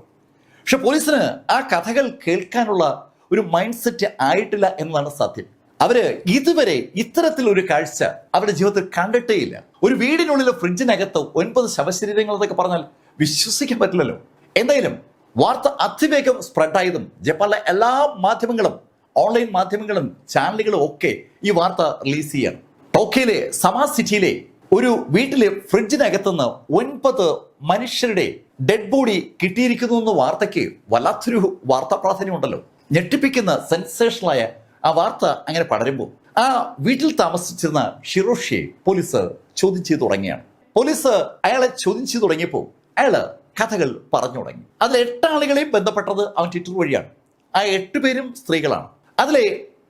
പക്ഷെ പോലീസിന് ആ കഥകൾ കേൾക്കാനുള്ള ഒരു മൈൻഡ് സെറ്റ് ആയിട്ടില്ല എന്നതാണ് സത്യം. അവര് ഇതുവരെ ഇത്തരത്തിലൊരു കാഴ്ച അവരുടെ ജീവിതത്തിൽ കണ്ടിട്ടേയില്ല. ഒരു വീടിനുള്ളിൽ ഫ്രിഡ്ജിനകത്ത് 9 ശവശരീരങ്ങൾ എന്നൊക്കെ പറഞ്ഞാൽ വിശ്വസിക്കാൻ പറ്റില്ലല്ലോ. എന്തായാലും വാർത്ത അതിവേഗം സ്പ്രെഡായതും ജപ്പാനിലെ എല്ലാ മാധ്യമങ്ങളും, ഓൺലൈൻ മാധ്യമങ്ങളും ചാനലുകളും ഒക്കെ ഈ വാർത്ത റിലീസ് ചെയ്യാണ്. ടോക്കിയോയിലെ സമാ സിറ്റിയിലെ ഒരു വീട്ടിലെ ഫ്രിഡ്ജിനകത്തുനിന്ന് 9 മനുഷ്യരുടെ ഡെഡ് ബോഡി കിട്ടിയിരിക്കുന്നു എന്ന വാർത്തയ്ക്ക് വല്ലാത്തൊരു വാർത്താ പ്രാധാന്യം ഉണ്ടല്ലോ. ഞെട്ടിപ്പിക്കുന്ന സെൻസേഷണലായ ആ വാർത്ത അങ്ങനെ പടരുമ്പോൾ ആ വീട്ടിൽ താമസിച്ചിരുന്ന ഷിറോഷിയെ പോലീസ് ചോദ്യം ചെയ്തു തുടങ്ങിയാണ്. പോലീസ് അയാളെ ചോദ്യം ചെയ്തു തുടങ്ങിയപ്പോൾ അയാള് കഥകൾ പറഞ്ഞു തുടങ്ങി. അതിൽ 8 ആളുകളെയും ബന്ധപ്പെട്ടത് അവൻ ട്വിറ്റർ വഴിയാണ്. ആ 8 പേരും സ്ത്രീകളാണ്. അതിലെ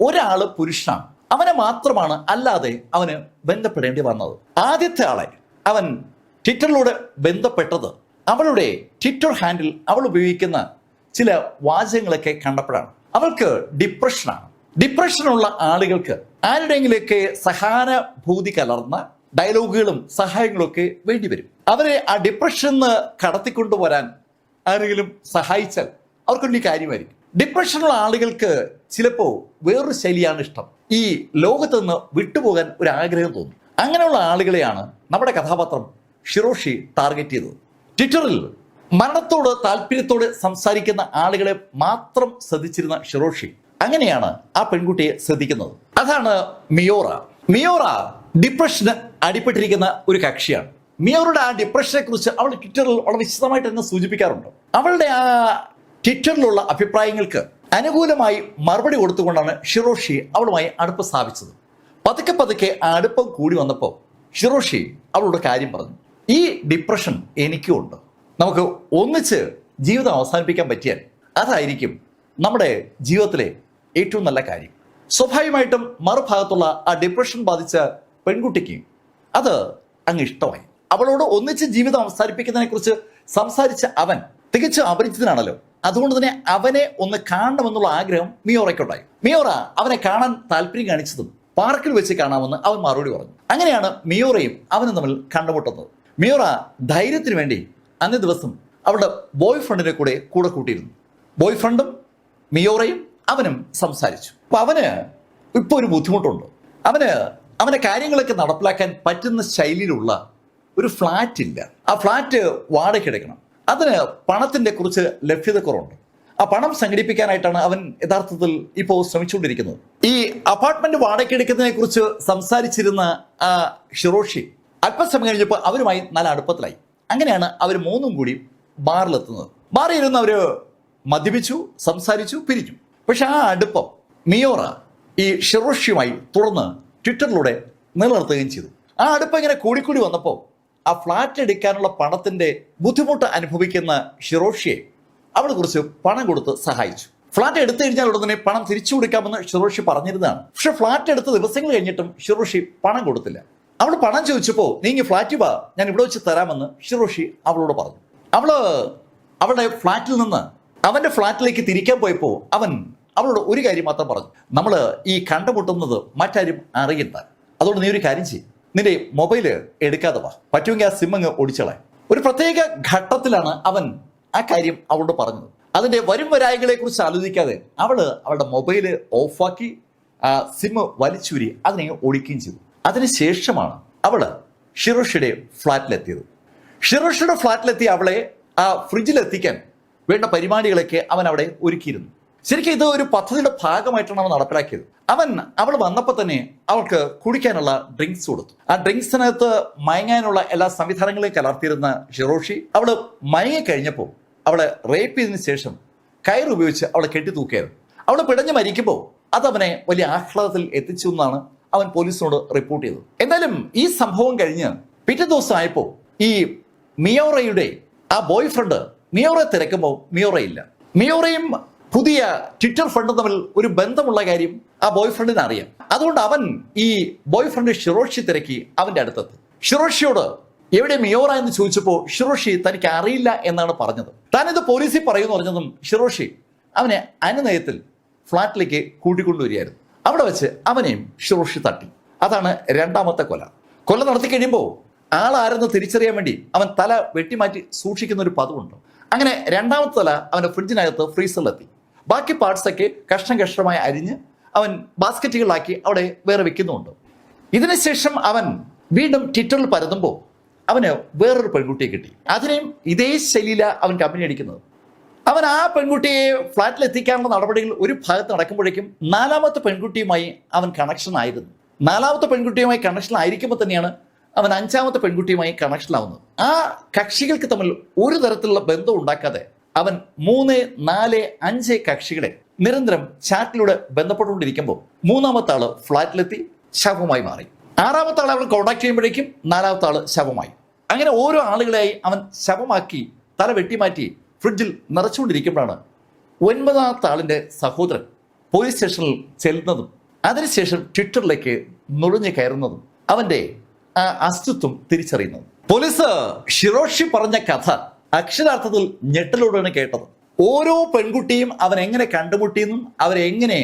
ഒരാള് പുരുഷനാണ്. അവനെ മാത്രമാണ് അല്ലാതെ അവന് ബന്ധപ്പെടേണ്ടി വന്നത്. ആദ്യത്തെ ആളെ അവൻ ട്വിറ്ററിലൂടെ ബന്ധപ്പെട്ടത് അവളുടെ ട്വിറ്റർ ഹാൻഡിൽ അവൾ ഉപയോഗിക്കുന്ന ചില വാചകങ്ങളൊക്കെ കണ്ടപ്പോഴാണ്. അവൾക്ക് ഡിപ്രഷനാണ്. ഡിപ്രഷനുള്ള ആളുകൾക്ക് ആരുടെയെങ്കിലൊക്കെ സഹാനുഭൂതി കലർന്ന ഡയലോഗുകളും സഹായങ്ങളും ഒക്കെ വേണ്ടിവരും. അവരെ ആ ഡിപ്രഷന് കടത്തിക്കൊണ്ടുവരാൻ ആരെങ്കിലും സഹായിച്ചാൽ അവർക്ക് വലിയ കാര്യമായിരിക്കും. ഡിപ്രഷനുള്ള ആളുകൾക്ക് ചിലപ്പോൾ വേറൊരു ശൈലിയാണ് ഇഷ്ടം. ഈ ലോകത്ത് നിന്ന് വിട്ടുപോകാൻ ഒരു ആഗ്രഹം തോന്നും. അങ്ങനെയുള്ള ആളുകളെയാണ് നമ്മുടെ കഥാപാത്രം ഷിറോഷി ടാർഗറ്റ് ചെയ്തത്. ട്വിറ്ററിൽ മരണത്തോട് താല്പര്യത്തോട് സംസാരിക്കുന്ന ആളുകളെ മാത്രം ശ്രദ്ധിച്ചിരുന്ന ഷിറോഷി അങ്ങനെയാണ് ആ പെൺകുട്ടിയെ ശ്രദ്ധിക്കുന്നത്. അതാണ് മിയോറ. മിയോറ ഡിപ്രഷന് അടിപ്പെട്ടിരിക്കുന്ന ഒരു കക്ഷിയാണ്. മിയോറുടെ ആ ഡിപ്രഷനെ കുറിച്ച് അവൾ ട്വിറ്ററിൽ വളരെ വിശദമായിട്ട് തന്നെ സൂചിപ്പിക്കാറുണ്ട്. അവളുടെ ആ ട്വിറ്ററിലുള്ള അഭിപ്രായങ്ങൾക്ക് അനുകൂലമായി മറുപടി കൊടുത്തുകൊണ്ടാണ് ഷിറോഷി അവളുമായി അടുപ്പം സ്ഥാപിച്ചത്. പതുക്കെ പതുക്കെ ആ അടുപ്പം കൂടി വന്നപ്പോൾ ഷിറോഷി അവളോട് കാര്യം പറഞ്ഞു. ഈ ഡിപ്രഷൻ എനിക്കും ഉണ്ട്. നമുക്ക് ഒന്നിച്ച് ജീവിതം അവസാനിപ്പിക്കാൻ പറ്റിയാൽ അതായിരിക്കും നമ്മുടെ ജീവിതത്തിലെ ഏറ്റവും നല്ല കാര്യം. സ്വാഭാവികമായിട്ടും മറുഭാഗത്തുള്ള ആ ഡിപ്രഷൻ ബാധിച്ച പെൺകുട്ടിക്ക് അത് അങ്ങ് ഇഷ്ടമായി. അവളോട് ഒന്നിച്ച് ജീവിതം അവസാനിപ്പിക്കുന്നതിനെ കുറിച്ച് സംസാരിച്ച അവൻ തികച്ചും അപരിചിതനാണല്ലോ. അതുകൊണ്ട് തന്നെ അവനെ ഒന്ന് കാണണമെന്നുള്ള ആഗ്രഹം മിയോറയ്ക്കുണ്ടായി. മിയോറ അവനെ കാണാൻ താല്പര്യം കാണിച്ചതും പാർക്കിൽ വെച്ച് കാണാമെന്ന് അവൻ മറുപടി പറഞ്ഞു. അങ്ങനെയാണ് മിയോറയും അവനും തമ്മിൽ കണ്ടുമുട്ടുന്നത്. മിയോറ ധൈര്യത്തിന് വേണ്ടി അന്നേ ദിവസം അവളുടെ ബോയ് ഫ്രണ്ടിനെ കൂടെ കൂട്ടിയിരുന്നു. ബോയ് ഫ്രണ്ടും മിയോറയും അവനും സംസാരിച്ചു. അപ്പൊ അവന് ഇപ്പൊ ഒരു ബുദ്ധിമുട്ടുണ്ട്. അവന്റെ കാര്യങ്ങളൊക്കെ നടപ്പിലാക്കാൻ പറ്റുന്ന ശൈലിയിലുള്ള ഒരു ഫ്ലാറ്റ് ഇല്ല. ആ ഫ്ലാറ്റ് വാടകയ്ക്ക് എടുക്കണം. അതിന് പണത്തിന്റെ കുറച്ച് ലഭ്യതക്കുറവുണ്ട്. ആ പണം സംഘടിപ്പിക്കാനായിട്ടാണ് അവൻ യഥാർത്ഥത്തിൽ ഇപ്പോൾ ശ്രമിച്ചുകൊണ്ടിരിക്കുന്നത്. ഈ അപ്പാർട്ട്മെന്റ് വാടകയ്ക്ക് എടുക്കുന്നതിനെ കുറിച്ച് സംസാരിച്ചിരുന്ന ആ ഷിറോഷി അല്പസമയം കഴിഞ്ഞപ്പോൾ അവരുമായി നല്ല അടുപ്പത്തിലായി. അങ്ങനെയാണ് അവർ 3 കൂടി ബാറിലെത്തുന്നത്. ബാറിൽ ഇരുന്ന് അവര് മദ്യപിച്ചു, സംസാരിച്ചു, പിരിഞ്ഞു. പക്ഷെ ആ അടുപ്പം മിയോറ ഈ ഷിറോഷിയുമായി തുടർന്ന് ട്വിറ്ററിലൂടെ നിലനിർത്തുകയും ചെയ്തു. ആ അടുപ്പം ഇങ്ങനെ കൂടിക്കൂടി വന്നപ്പോൾ ആ ഫ്ലാറ്റ് എടുക്കാനുള്ള പണത്തിന്റെ ബുദ്ധിമുട്ട് അനുഭവിക്കുന്ന ഷിറോഷിയെ അവളെ കുറിച്ച് പണം കൊടുത്ത് സഹായിച്ചു. ഫ്ലാറ്റ് എടുത്തു കഴിഞ്ഞാൽ ഉടൻ തന്നെ പണം തിരിച്ചു കൊടുക്കാമെന്ന് ഷിറോഷി പറഞ്ഞിരുന്നതാണ്. പക്ഷെ ഫ്ലാറ്റ് എടുത്ത ദിവസങ്ങൾ കഴിഞ്ഞിട്ടും ഷിറോഷി പണം കൊടുത്തില്ല. അവൾ പണം ചോദിച്ചപ്പോൾ നീ ഫ്ലാറ്റ് വാ, ഞാൻ ഇവിടെ വെച്ച് തരാമെന്ന് ഷിറോഷി അവളോട് പറഞ്ഞു. അവളുടെ ഫ്ലാറ്റിൽ നിന്ന് അവന്റെ ഫ്ലാറ്റിലേക്ക് തിരിക്കാൻ പോയപ്പോൾ അവൻ അവളോട് ഒരു കാര്യം മാത്രം പറഞ്ഞു. നമ്മൾ ഈ കണ്ടുമുട്ടുന്നത് മറ്റാരും അറിയണ്ട. അതുകൊണ്ട് നീ ഒരു കാര്യം ചെയ്യും, നിന്റെ മൊബൈല് എടുക്കാതെ വാ, പറ്റുമെങ്കിൽ ആ സിം അങ്ങ് ഓടിച്ചളാൻ. ഒരു പ്രത്യേക ഘട്ടത്തിലാണ് അവൻ ആ കാര്യം അവളോട് പറഞ്ഞത്. അതിന്റെ വരും വരായികളെ കുറിച്ച് ആലോചിക്കാതെ അവളുടെ മൊബൈല് ഓഫാക്കി ആ സിം വലിച്ചൂരി അതിനെ ഓടിക്കുകയും ചെയ്തു. അതിനുശേഷമാണ് അവള് ഷിറോഷിയുടെ ഫ്ലാറ്റിലെത്തിയത്. ഷിറോഷിയുടെ ഫ്ലാറ്റിലെത്തി അവളെ ആ ഫ്രിഡ്ജിലെത്തിക്കാൻ വേണ്ട പരിപാടികളൊക്കെ അവൻ അവിടെ ഒരുക്കിയിരുന്നു. ശരിക്കും ഇത് ഒരു പദ്ധതിയുടെ ഭാഗമായിട്ടാണ് അവൻ നടപ്പിലാക്കിയത്. അവൾ വന്നപ്പോൾ തന്നെ അവൾക്ക് കുടിക്കാനുള്ള ഡ്രിങ്ക്സ് കൊടുത്തു. ആ ഡ്രിങ്ക്സിനകത്ത് മയങ്ങാനുള്ള എല്ലാ സംവിധാനങ്ങളെയും കലർത്തിയിരുന്ന ഷിറോഷി അവള് മയങ്ങി കഴിഞ്ഞപ്പോൾ അവളെ റേപ്പ് ചെയ്തതിനു ശേഷം കയർ ഉപയോഗിച്ച് അവളെ കെട്ടിത്തൂക്കിയായിരുന്നു. അവൾ പിടഞ്ഞു മരിക്കുമ്പോൾ അത് അവനെ വലിയ ആഹ്ലാദത്തിൽ എത്തിച്ചു എന്നാണ് അവൻ പോലീസിനോട് റിപ്പോർട്ട് ചെയ്തത്. എന്തായാലും ഈ സംഭവം കഴിഞ്ഞ് പിറ്റേ ദിവസം ആയപ്പോൾ ഈ മിയോറയുടെ ആ ബോയ് ഫ്രണ്ട് മിയോറയെ തിരക്കുമ്പോൾ മിയോറയില്ല. മിയോറയും പുതിയ ട്വിറ്റർ ഫ്രണ്ടും തമ്മിൽ ഒരു ബന്ധമുള്ള കാര്യം ആ ബോയ് ഫ്രണ്ടിന് അറിയാം. അതുകൊണ്ട് അവൻ ഈ ബോയ് ഫ്രണ്ട് ഷിറോഷി തിരക്കി അവന്റെ അടുത്തെത്തി. ഷിറോഷിയോട് എവിടെ മിയോറ എന്ന് ചോദിച്ചപ്പോൾ ഷിറോഷി തനിക്ക് അറിയില്ല എന്നാണ് പറഞ്ഞത്. താനിത് പോലീസിൽ പറയുമെന്ന് പറഞ്ഞതും ഷിറോഷി അവനെ അനുനയത്തിൽ ഫ്ളാറ്റിലേക്ക് കൂട്ടിക്കൊണ്ടുവരികയായിരുന്നു. അവിടെ വെച്ച് അവനെയും ഷിറോഷി തട്ടി. അതാണ് രണ്ടാമത്തെ കൊല. കൊല നടത്തി കഴിയുമ്പോൾ ആളാരെന്ന് തിരിച്ചറിയാൻ വേണ്ടി അവൻ തല വെട്ടിമാറ്റി സൂക്ഷിക്കുന്ന ഒരു പതിവുണ്ട്. അങ്ങനെ രണ്ടാമത്തെ തല അവന്റെ ഫ്രിഡ്ജിനകത്ത് ഫ്രീസറിലെത്തി. ബാക്കി പാർട്സൊക്കെ കഷ്ണം കഷ്ണമായി അരിഞ്ഞ് അവൻ ബാസ്ക്കറ്റുകളിലാക്കി അവിടെ വേറെ വെക്കുന്നുണ്ട്. ഇതിനുശേഷം അവൻ വീണ്ടും ട്വിറ്ററിൽ പരതുമ്പോൾ അവന് വേറൊരു പെൺകുട്ടിയെ കിട്ടി. അതിനെയും ഇതേ ശൈലിയില അവൻ കമ്പനി അടിക്കുന്നത്. അവൻ ആ പെൺകുട്ടിയെ ഫ്ലാറ്റിൽ എത്തിക്കാനുള്ള നടപടികൾ ഒരു ഭാഗത്ത് നടക്കുമ്പോഴേക്കും നാലാമത്തെ പെൺകുട്ടിയുമായി അവൻ കണക്ഷൻ ആയിരുന്നു. നാലാമത്തെ പെൺകുട്ടിയുമായി കണക്ഷൻ ആയിരിക്കുമ്പോൾ തന്നെയാണ് അവൻ അഞ്ചാമത്തെ പെൺകുട്ടിയുമായി കണക്ഷനാവുന്നത്. ആ കക്ഷികൾക്ക് തമ്മിൽ ഒരു തരത്തിലുള്ള ബന്ധം ഉണ്ടാക്കാതെ അവൻ 3, 4, 5 കക്ഷികളെ നിരന്തരം ചാറ്റിലൂടെ ബന്ധപ്പെട്ടുകൊണ്ടിരിക്കുമ്പോൾ മൂന്നാമത്തെ ആള് ഫ്ലാറ്റിലെത്തി ശവമായി മാറി. ആറാമത്തെ ആളെ അവൻ കോണ്ടാക്ട് ചെയ്യുമ്പോഴേക്കും നാലാമത്തെ ആള് ശവമായി. അങ്ങനെ ഓരോ ആളുകളെയായി അവൻ ശവമാക്കി തല വെട്ടിമാറ്റി ഫ്രിഡ്ജിൽ നിറച്ചുകൊണ്ടിരിക്കുമ്പോഴാണ് 9ാമത്തെ ആളിന്റെ സഹോദരൻ പോലീസ് സ്റ്റേഷനിൽ ചെല്ലുന്നതും അതിനുശേഷം ട്വിറ്ററിലേക്ക് നുഴഞ്ഞു കയറുന്നതും അവന്റെ ആ അസ്തിത്വം തിരിച്ചറിയുന്നത്. പോലീസ് ഷിറോഷി പറഞ്ഞ കഥ അക്ഷരാർത്ഥത്തിൽ ഞെട്ടലോടെയാണ് കേട്ടത്. ഓരോ പെൺകുട്ടിയും അവൻ എങ്ങനെ കണ്ടുമുട്ടിയെന്നും അവരെ എങ്ങനെ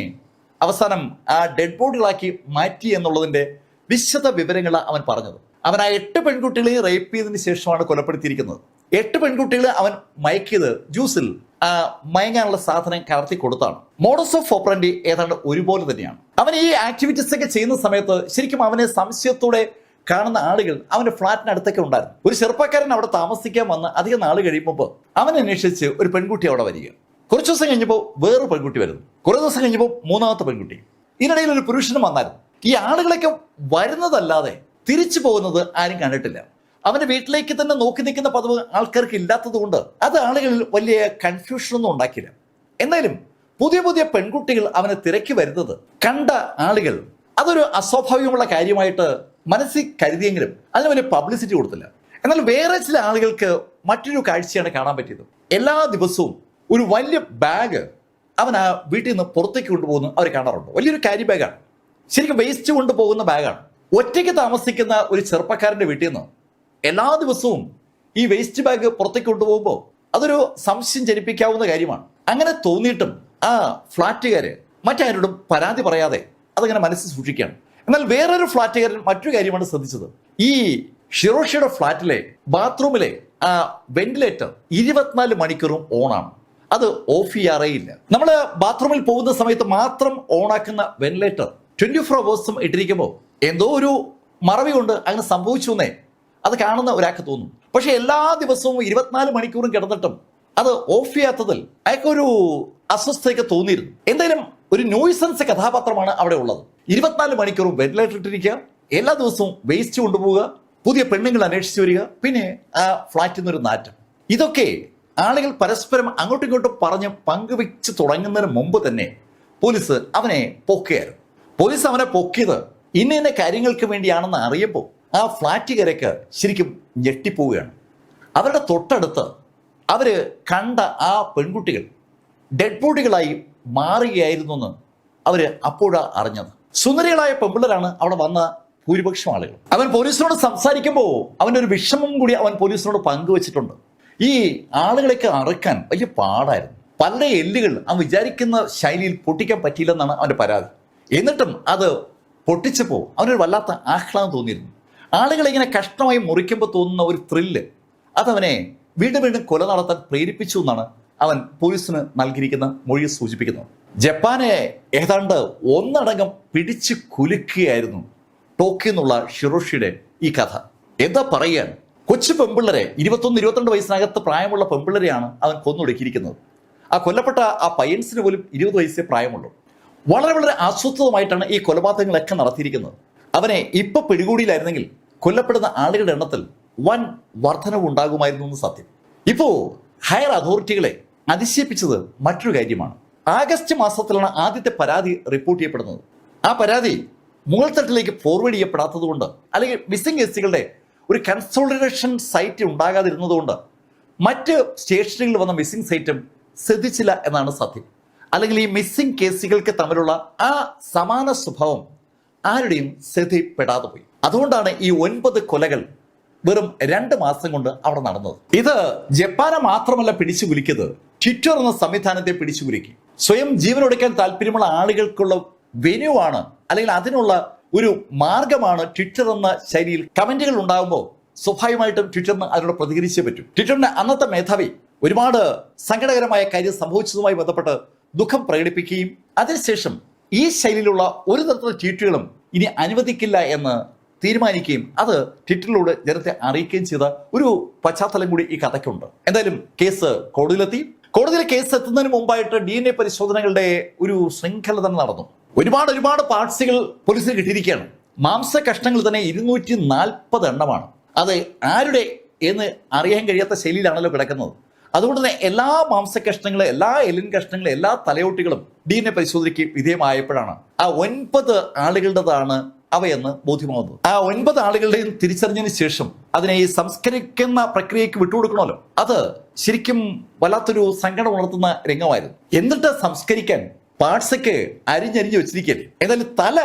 അവസാനം ആ ഡെഡ് ബോഡികളാക്കി മാറ്റി എന്നുള്ളതിന്റെ വിശദ വിവരങ്ങൾ അവൻ പറഞ്ഞത്. അവൻ ആ 8 പെൺകുട്ടികളെ റേപ്പ് ചെയ്തതിന് ശേഷമാണ് കൊലപ്പെടുത്തിയിരിക്കുന്നത്. 8 പെൺകുട്ടികളെ അവൻ മയക്കിയത് ജ്യൂസിൽ മയങ്ങാനുള്ള സാധനം കലർത്തി കൊടുത്താണ്. മോഡസ് ഓഫ് ഓപ്പറൻഡി ഏതാണ്ട് ഒരുപോലെ തന്നെയാണ്. അവൻ ഈ ആക്ടിവിറ്റീസ് ഒക്കെ ചെയ്യുന്ന സമയത്ത് ശരിക്കും അവനെ സംശയത്തോടെ കാണുന്ന ആളുകൾ അവന്റെ ഫ്ളാറ്റിനടുത്തൊക്കെ ഉണ്ടായിരുന്നു. ഒരു ചെറുപ്പക്കാരൻ അവിടെ താമസിക്കാൻ വന്ന് അധികം നാൾ കഴിയുമ്പോൾ അവൻ അന്വേഷിച്ച് ഒരു പെൺകുട്ടി അവിടെ വരിക. കുറച്ച് ദിവസം കഴിഞ്ഞപ്പോൾ വേറൊരു പെൺകുട്ടി വരുന്നു. കുറേ ദിവസം കഴിഞ്ഞപ്പോൾ മൂന്നാമത്തെ പെൺകുട്ടി. ഇതിനിടയിൽ ഒരു പുരുഷനും വന്നായിരുന്നു. ഈ ആളുകളൊക്കെ വരുന്നതല്ലാതെ തിരിച്ചു പോകുന്നത് ആരും കണ്ടിട്ടില്ല. അവന്റെ വീട്ടിലേക്ക് തന്നെ നോക്കി നിൽക്കുന്ന പതിവ് ആൾക്കാർക്ക് ഇല്ലാത്തത് കൊണ്ട് അത് ആളുകളിൽ വലിയ കൺഫ്യൂഷനൊന്നും ഉണ്ടാക്കില്ല. എന്തായാലും പുതിയ പുതിയ പെൺകുട്ടികൾ അവനെ തിരക്കി വരുന്നത് കണ്ട ആളുകൾ അതൊരു അസ്വാഭാവികമുള്ള കാര്യമായിട്ട് മനസ്സിൽ കരുതിയെങ്കിലും അതിന് വലിയ പബ്ലിസിറ്റി കൊടുത്തില്ല. എന്നാൽ വേറെ ചില ആളുകൾക്ക് മറ്റൊരു കാഴ്ചയാണ് കാണാൻ പറ്റിയത്. എല്ലാ ദിവസവും ഒരു വലിയ ബാഗ് അവൻ ആ വീട്ടിൽ നിന്ന് പുറത്തേക്ക് കൊണ്ടുപോകുന്നു അവർ കാണാറുണ്ട്. വലിയൊരു ക്യാരി ബാഗാണ്, ശരിക്കും വേസ്റ്റ് കൊണ്ടുപോകുന്ന ബാഗാണ്. ഒറ്റയ്ക്ക് താമസിക്കുന്ന ഒരു ചെറുപ്പക്കാരന്റെ വീട്ടിൽ നിന്ന് എല്ലാ ദിവസവും ഈ വേസ്റ്റ് ബാഗ് പുറത്തേക്ക് കൊണ്ടുപോകുമ്പോൾ അതൊരു സംശയം ജനിപ്പിക്കാവുന്ന കാര്യമാണ്. അങ്ങനെ തോന്നിയിട്ടും ആ ഫ്ലാറ്റുകാര് മറ്റാരോടും പരാതി പറയാതെ അതങ്ങനെ മനസ്സിൽ സൂക്ഷിക്കുകയാണ്. എന്നാൽ വേറൊരു ഫ്ലാറ്റുകാരൻ മറ്റൊരു കാര്യമാണ് ശ്രദ്ധിച്ചത്. ഈ ഷിറോഷിയുടെ ഫ്ലാറ്റിലെ ബാത്റൂമിലെ ആ വെന്റിലേറ്റർ 24 മണിക്കൂറും ഓണാണ്. അത് ഓഫ് ചെയ്യാറേ ഇല്ല. നമ്മൾ ബാത്റൂമിൽ പോകുന്ന സമയത്ത് മാത്രം ഓണാക്കുന്ന വെന്റിലേറ്റർ 24 അവേഴ്സും ഇട്ടിരിക്കുമ്പോൾ എന്തോ ഒരു മറവി കൊണ്ട് അങ്ങനെ സംഭവിച്ചു എന്നേ അത് കാണുന്ന ഒരാൾക്ക് തോന്നും. പക്ഷെ എല്ലാ ദിവസവും 24 മണിക്കൂറും കിടന്നിട്ടും അത് ഓഫ് ചെയ്യാത്തതിൽ അയാൾക്കൊരു അസ്വസ്ഥതയൊക്കെ തോന്നിയിരുന്നു. എന്തായാലും ഒരു നോയ്സൻസ് കഥാപാത്രമാണ് അവിടെ ഉള്ളത്. 24 മണിക്കൂറും വെന്റിലേറ്റർ ഇട്ടിരിക്കുക, എല്ലാ ദിവസവും വേസ്റ്റ് കൊണ്ടുപോവുക, പുതിയ പെണ്ണുങ്ങൾ അന്വേഷിച്ചു വരിക, പിന്നെ ആ ഫ്ലാറ്റിൽ നിന്നൊരു നാറ്റം. ഇതൊക്കെ ആളുകൾ പരസ്പരം അങ്ങോട്ടും ഇങ്ങോട്ടും പറഞ്ഞ് പങ്കുവെച്ച് തുടങ്ങുന്നതിന് മുമ്പ് തന്നെ പോലീസ് അവനെ പൊക്കുകയായിരുന്നു. പോലീസ് അവനെ പൊക്കിയത് ഇന്ന കാര്യങ്ങൾക്ക് വേണ്ടിയാണെന്ന് അറിയുമ്പോൾ ആ ഫ്ലാറ്റുകാരൊക്കെ ശരിക്കും ഞെട്ടിപ്പോവുകയാണ്. അവരുടെ തൊട്ടടുത്ത് അവര് കണ്ട ആ പെൺകുട്ടികൾ ഡെഡ് ബോഡികളായി മാറുകയായിരുന്നു എന്ന് അവര് അപ്പോഴാണ് അറിഞ്ഞത്. സുന്ദരികളായ പെൺപിള്ളേരാണ് അവിടെ വന്ന ഭൂരിപക്ഷം ആളുകൾ. അവൻ പോലീസിനോട് സംസാരിക്കുമ്പോൾ അവൻ്റെ ഒരു വിഷമം കൂടി അവൻ പോലീസിനോട് പങ്കുവച്ചിട്ടുണ്ട്. ഈ ആളുകളെയൊക്കെ അറക്കാൻ വലിയ പാടായിരുന്നു. പല എല്ലുകൾ അവൻ വിചാരിക്കുന്ന ശൈലിയിൽ പൊട്ടിക്കാൻ പറ്റിയില്ലെന്നാണ് അവൻ്റെ പരാതി. എന്നിട്ടും അത് പൊട്ടിച്ചപ്പോൾ അവനൊരു വല്ലാത്ത ആഹ്ലാദം തോന്നിയിരുന്നു. ആളുകളെ ഇങ്ങനെ കഷ്ടമായി മുറിക്കുമ്പോൾ തോന്നുന്ന ഒരു ത്രില്ല് അതവനെ വീണ്ടും വീണ്ടും കൊല നടത്താൻ പ്രേരിപ്പിച്ചു എന്നാണ് അവൻ പോലീസിന് നൽകിയിരിക്കുന്ന മൊഴി സൂചിപ്പിക്കുന്നത്. ജപ്പാനെ ഏതാണ്ട് ഒന്നടങ്കം പിടിച്ചു കുലുക്കുകയായിരുന്നു ടോക്കിയോ എന്നുള്ള ഷിറോഷിയുടെ ഈ കഥ. എന്താ പറയാൻ, കൊച്ചു പെൺപിള്ളരെ 21-22 വയസ്സിനകത്ത് പ്രായമുള്ള പെൺപിള്ളരെയാണ് അവൻ കൊന്നൊടുക്കിയിരിക്കുന്നത്. ആ കൊല്ലപ്പെട്ട ആ പയ്യൻസിന് പോലും 20 വയസ്സേ പ്രായമുള്ളൂ. വളരെ വളരെ ആസൂത്രിതമായിട്ടാണ് ഈ കൊലപാതകങ്ങളൊക്കെ നടത്തിയിരിക്കുന്നത്. അവനെ ഇപ്പൊ പിടികൂടിയില്ലായിരുന്നെങ്കിൽ കൊല്ലപ്പെടുന്ന ആളുകളുടെ എണ്ണത്തിൽ വൻ വർധനവ് ഉണ്ടാകുമായിരുന്നു എന്ന് സത്യം. ഇപ്പോ ഹയർ അതോറിറ്റികളെ അതിശയിപ്പിച്ചത് മറ്റൊരു കാര്യമാണ്. ആഗസ്റ്റ് മാസത്തിലാണ് ആദ്യത്തെ പരാതി റിപ്പോർട്ട് ചെയ്യപ്പെടുന്നത്. ആ പരാതി മുകൾത്തട്ടിലേക്ക് ഫോർവേഡ് ചെയ്യപ്പെടാത്തത് കൊണ്ട്, അല്ലെങ്കിൽ മിസ്സിംഗ് കേസുകളുടെ ഒരു കൺസോളിഡേഷൻ സൈറ്റ് ഉണ്ടാകാതിരുന്നതുകൊണ്ട് മറ്റ് സ്റ്റേഷനുകളിൽ വന്ന മിസ്സിംഗ് സൈറ്റും ശ്രദ്ധിച്ചില്ല എന്നാണ് സത്യം. അല്ലെങ്കിൽ ഈ മിസ്സിംഗ് കേസുകൾക്ക് തമ്മിലുള്ള ആ സമാന സ്വഭാവം ആരുടെയും ശ്രദ്ധയിൽപ്പെടാതെ പോയി. അതുകൊണ്ടാണ് ഈ 9 കൊലകൾ വെറും 2 മാസം കൊണ്ട് അവിടെ നടന്നത്. ഇത് ജപ്പാനെ മാത്രമല്ല പിടിച്ചു കുലിക്കുന്നത്, ട്വിറ്റർ എന്ന സംവിധാനത്തെ പിടിച്ചു കുലുക്കി. സ്വയം ജീവനൊടുക്കാൻ താല്പര്യമുള്ള ആളുകൾക്കുള്ള വെന്യൂ ആണ്, അല്ലെങ്കിൽ അതിനുള്ള ഒരു മാർഗമാണ് ട്വിറ്റർ എന്ന ശൈലിയിൽ കമന്റുകൾ ഉണ്ടാകുമ്പോൾ സ്വാഭാവികമായിട്ടും ട്വിറ്ററിന് അതിനോട് പ്രതികരിച്ചേ പറ്റൂ. ട്വിറ്ററിന്റെ അന്നത്തെ മേധാവി ഒരുപാട് സങ്കടകരമായ കാര്യം സംഭവിച്ചതുമായി ബന്ധപ്പെട്ട് ദുഃഖം പ്രകടിപ്പിക്കുകയും അതിനുശേഷം ഈ ശൈലിയിലുള്ള ഒരു തരത്തിലുള്ള ട്വീറ്റുകളും ഇനി അനുവദിക്കില്ല എന്ന് തീരുമാനിക്കുകയും അത് ട്വിറ്ററിലൂടെ ജനത്തെ അറിയിക്കുകയും ചെയ്ത ഒരു പശ്ചാത്തലം കൂടി ഈ കഥയ്ക്കുണ്ട്. എന്തായാലും കേസ് കോടതിയിലെത്തി. കോടതിയിൽ കേസ് എത്തുന്നതിന് മുമ്പായിട്ട് DNA പരിശോധനകളുടെ ഒരു ശൃംഖല തന്നെ നടന്നു. ഒരുപാട് പാർട്സുകൾ പോലീസിന് കിട്ടിയിരിക്കുകയാണ്. മാംസ കഷ്ണങ്ങൾ തന്നെ 240 എണ്ണമാണ്. അത് ആരുടെ എന്ന് അറിയാൻ കഴിയാത്ത ശൈലിയിലാണല്ലോ കിടക്കുന്നത്. അതുകൊണ്ട് തന്നെ എല്ലാ മാംസ കഷ്ണങ്ങളും, എല്ലാ എല്ലിൻ കഷ്ണങ്ങളും, എല്ലാ തലയോട്ടികളും DNA പരിശോധനയ്ക്ക് വിധേയമായപ്പോഴാണ് ആ 9 ആളുകളുടേതാണ് അവയെന്ന് ബോധ്യമാവുന്നത്. ആ 9 ആളുകളുടെയും തിരിച്ചറിഞ്ഞതിന് ശേഷം അതിനെ ഈ സംസ്കരിക്കുന്ന പ്രക്രിയയ്ക്ക് വിട്ടുകൊടുക്കണമല്ലോ. അത് ശരിക്കും വല്ലാത്തൊരു സങ്കടം ഉണർത്തുന്ന രംഗമായിരുന്നു. എന്നിട്ട് സംസ്കരിക്കാൻ പാർട്സൊക്കെ അരിഞ്ഞരിഞ്ഞ് വെച്ചിരിക്കല്ലേ. ഏതായാലും തല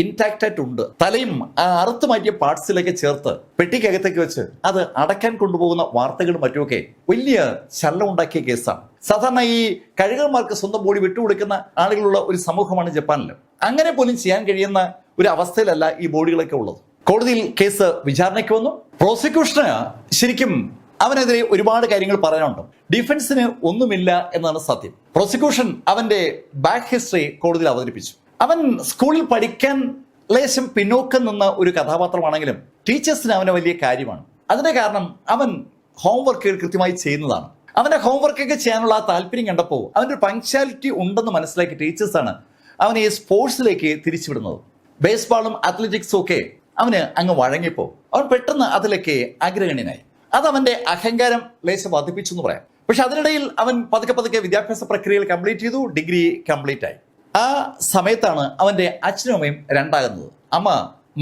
ഇൻടാക്റ്റ് ആയിട്ടുണ്ട്. തലയും ആ അറുത്ത് മാറ്റിയ പാർട്സിലൊക്കെ ചേർത്ത് പെട്ടിക്കകത്തേക്ക് വെച്ച് അത് അടയ്ക്കാൻ കൊണ്ടുപോകുന്ന വാർത്തകളും മറ്റുമൊക്കെ വലിയ ശല്യം ഉണ്ടാക്കിയ കേസാണ്. സാധാരണ ഈ കഴുകന്മാർക്ക് സ്വന്തം ബോഡി വിട്ടുകൊടുക്കുന്ന ആളുകളുള്ള ഒരു സമൂഹമാണ് ജപ്പാനിൽ. അങ്ങനെ പോലും ചെയ്യാൻ കഴിയുന്ന ഒരു അവസ്ഥയിലല്ല ഈ ബോഡികളൊക്കെ ഉള്ളത്. കോടതിയിൽ കേസ് വിചാരണയ്ക്ക് വന്നു. പ്രോസിക്യൂഷന് ശരിക്കും അവനെതിരെ ഒരുപാട് കാര്യങ്ങൾ പറയാനുണ്ട്. ഡിഫൻസിന് ഒന്നുമില്ല എന്നാണ് സത്യം. പ്രോസിക്യൂഷൻ അവന്റെ ബാക്ക് ഹിസ്റ്ററി കോടതിയിൽ അവതരിപ്പിച്ചു. അവൻ സ്കൂളിൽ പഠിക്കാൻ ലേശം പിന്നോക്കം നിന്ന ഒരു കഥാപാത്രമാണെങ്കിലും ടീച്ചേഴ്സിന് അവന് വലിയ കാര്യമാണ്. അതിന്റെ കാരണം അവൻ ഹോംവർക്കുകൾ കൃത്യമായി ചെയ്യുന്നതാണ്. അവന്റെ ഹോംവർക്കൊക്കെ ചെയ്യാനുള്ള ആ താല്പര്യം കണ്ടപ്പോൾ അവൻ്റെ ഒരു പങ്ക്ച്വാലിറ്റി ഉണ്ടെന്ന് മനസ്സിലാക്കിയ ടീച്ചേഴ്സാണ് അവനെ ഈ സ്പോർട്സിലേക്ക് തിരിച്ചുവിടുന്നത്. ബേസ്ബോളും അത്ലറ്റിക്സും ഒക്കെ അവന് അങ്ങ് വഴങ്ങിയപ്പോൾ അവൻ പെട്ടെന്ന് അതിലേക്ക് അഗ്രഗണ്യനായി. അത് അവന്റെ അഹങ്കാരം ലേശം വർദ്ധിപ്പിച്ചു എന്ന് പറയാം. പക്ഷെ അതിനിടയിൽ അവൻ പതുക്കെ വിദ്യാഭ്യാസ പ്രക്രിയകൾ കംപ്ലീറ്റ് ചെയ്തു. ഡിഗ്രി കംപ്ലീറ്റ് ആയി. ആ സമയത്താണ് അവന്റെ അച്ഛനും അമ്മയും രണ്ടാകുന്നത്. അമ്മ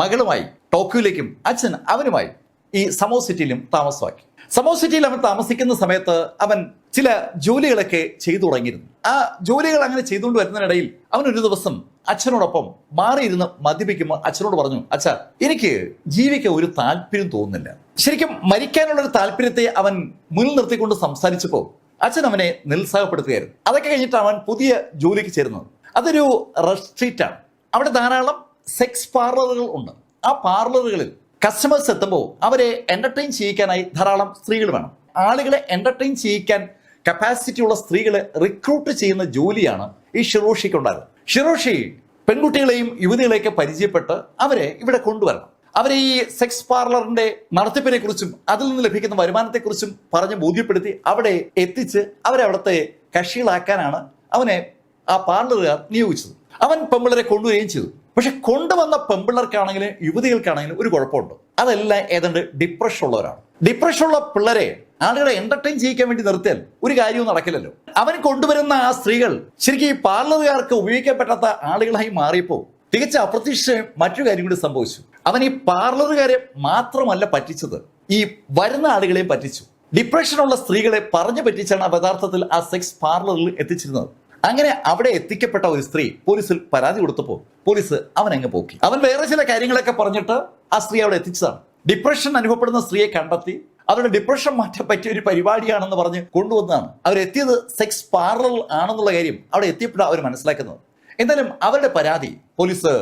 മകളുമായി ടോക്കിയോയിലേക്കും അച്ഛൻ അവനുമായി ഈ സമോ സിറ്റിയിലും താമസമാക്കി. സമോ സിറ്റിയിൽ അവൻ താമസിക്കുന്ന സമയത്ത് അവൻ ചില ജോലികളൊക്കെ ചെയ്തു തുടങ്ങിയിരുന്നു. ആ ജോലികൾ അങ്ങനെ ചെയ്തുകൊണ്ട് വരുന്നതിനിടയിൽ അവൻ ഒരു ദിവസം അച്ഛനോടൊപ്പം മാറിയിരുന്ന് മദ്യപിക്കുമ്പോൾ അച്ഛനോട് പറഞ്ഞു, അച്ഛാ, എനിക്ക് ജീവിക്കാൻ ഒരു താല്പര്യം തോന്നുന്നില്ല. ശരിക്കും മരിക്കാനുള്ള ഒരു താല്പര്യത്തെ അവൻ മുന്നിൽ നിർത്തിക്കൊണ്ട് സംസാരിച്ചപ്പോൾ അച്ഛൻ അവനെ നിരുത്സാഹപ്പെടുത്തുകയായിരുന്നു. അതൊക്കെ കഴിഞ്ഞിട്ട് അവൻ പുതിയ ജോലിക്ക് ചേരുന്നത്. അതൊരു റെസ്ട്രീറ്റ് ആണ്. അവിടെ ധാരാളം സെക്സ് പാർലറുകൾ ഉണ്ട്. ആ പാർലറുകളിൽ കസ്റ്റമേഴ്സ് എത്തുമ്പോൾ അവരെ എന്റർടൈൻ ചെയ്യിക്കാനായി ധാരാളം സ്ത്രീകൾ വേണം. ആളുകളെ എന്റർടൈൻ ചെയ്യിക്കാൻ കപ്പാസിറ്റി ഉള്ള സ്ത്രീകളെ റിക്രൂട്ട് ചെയ്യുന്ന ജോലിയാണ് ഈ ഷിറോഷിക്ക് ഉണ്ടാകുന്നത്. ഷിറോഷി പെൺകുട്ടികളെയും യുവതികളെയൊക്കെ പരിചയപ്പെട്ട് അവരെ ഇവിടെ കൊണ്ടുവരണം. അവരെ ഈ സെക്സ് പാർലറിന്റെ നടത്തിപ്പിനെ കുറിച്ചും അതിൽ നിന്ന് ലഭിക്കുന്ന വരുമാനത്തെക്കുറിച്ചും പറഞ്ഞ് ബോധ്യപ്പെടുത്തി അവിടെ എത്തിച്ച് അവരെ അവിടുത്തെ കക്ഷികളാക്കാനാണ് അവനെ ആ പാർലറുകാർ നിയോഗിച്ചത്. അവൻ പെമ്പിളരെ കൊണ്ടുവരികയും ചെയ്തു. പക്ഷെ കൊണ്ടുവന്ന പെമ്പിള്ളർക്കാണെങ്കിലും യുവതികൾക്കാണെങ്കിലും ഒരു കുഴപ്പമുണ്ട്. അതെല്ലാം ഏതാണ്ട് ഡിപ്രഷൻ ഉള്ളവരാണ്. ഡിപ്രഷൻ ഉള്ള പിള്ളേരെ ആളുകളെ എന്റർടൈൻ ചെയ്യിക്കാൻ വേണ്ടി നിർത്തിയാൽ ഒരു കാര്യവും നടക്കില്ലല്ലോ. അവൻ കൊണ്ടുവരുന്ന ആ സ്ത്രീകൾ ശരിക്കും ഈ പാർലറുകാർക്ക് ഉപയോഗിക്കാൻ പറ്റാത്ത ആളുകളായി മാറിയപ്പോൾ തികച്ച അപ്രതീക്ഷിത മറ്റൊരു കാര്യം കൂടി സംഭവിച്ചു. അവൻ ഈ പാർലറുകാരെ മാത്രമല്ല പറ്റിച്ചത്, ഈ വരുന്ന ആളുകളെയും പറ്റിച്ചു. ഡിപ്രഷനുള്ള സ്ത്രീകളെ പറഞ്ഞു പറ്റിച്ചാണ് യഥാർത്ഥത്തിൽ ആ സെക്സ് പാർലറിൽ എത്തിച്ചിരുന്നത്. അങ്ങനെ അവിടെ എത്തിക്കപ്പെട്ട ഒരു സ്ത്രീ പോലീസിൽ പരാതി കൊടുത്തപ്പോൾ പോലീസ് അവനങ്ങ് പോക്കി. അവൻ വേറെ ചില കാര്യങ്ങളൊക്കെ പറഞ്ഞിട്ട് ആ സ്ത്രീ അവിടെ എത്തിച്ചതാണ്. ഡിപ്രഷൻ അനുഭവപ്പെടുന്ന സ്ത്രീയെ കണ്ടെത്തി അവരുടെ ഡിപ്രഷൻ മാറ്റാൻ പറ്റിയ ഒരു പരിപാടിയാണെന്ന് പറഞ്ഞ് കൊണ്ടുവന്നതാണ്. അവരെത്തിയത് സെക്സ് പാർലർ ആണെന്നുള്ള കാര്യം അവിടെ എത്തിയപ്പോഴാണ് അവർ മനസ്സിലാക്കുന്നത്. എന്തായാലും അവരുടെ പരാതി പോലീസ്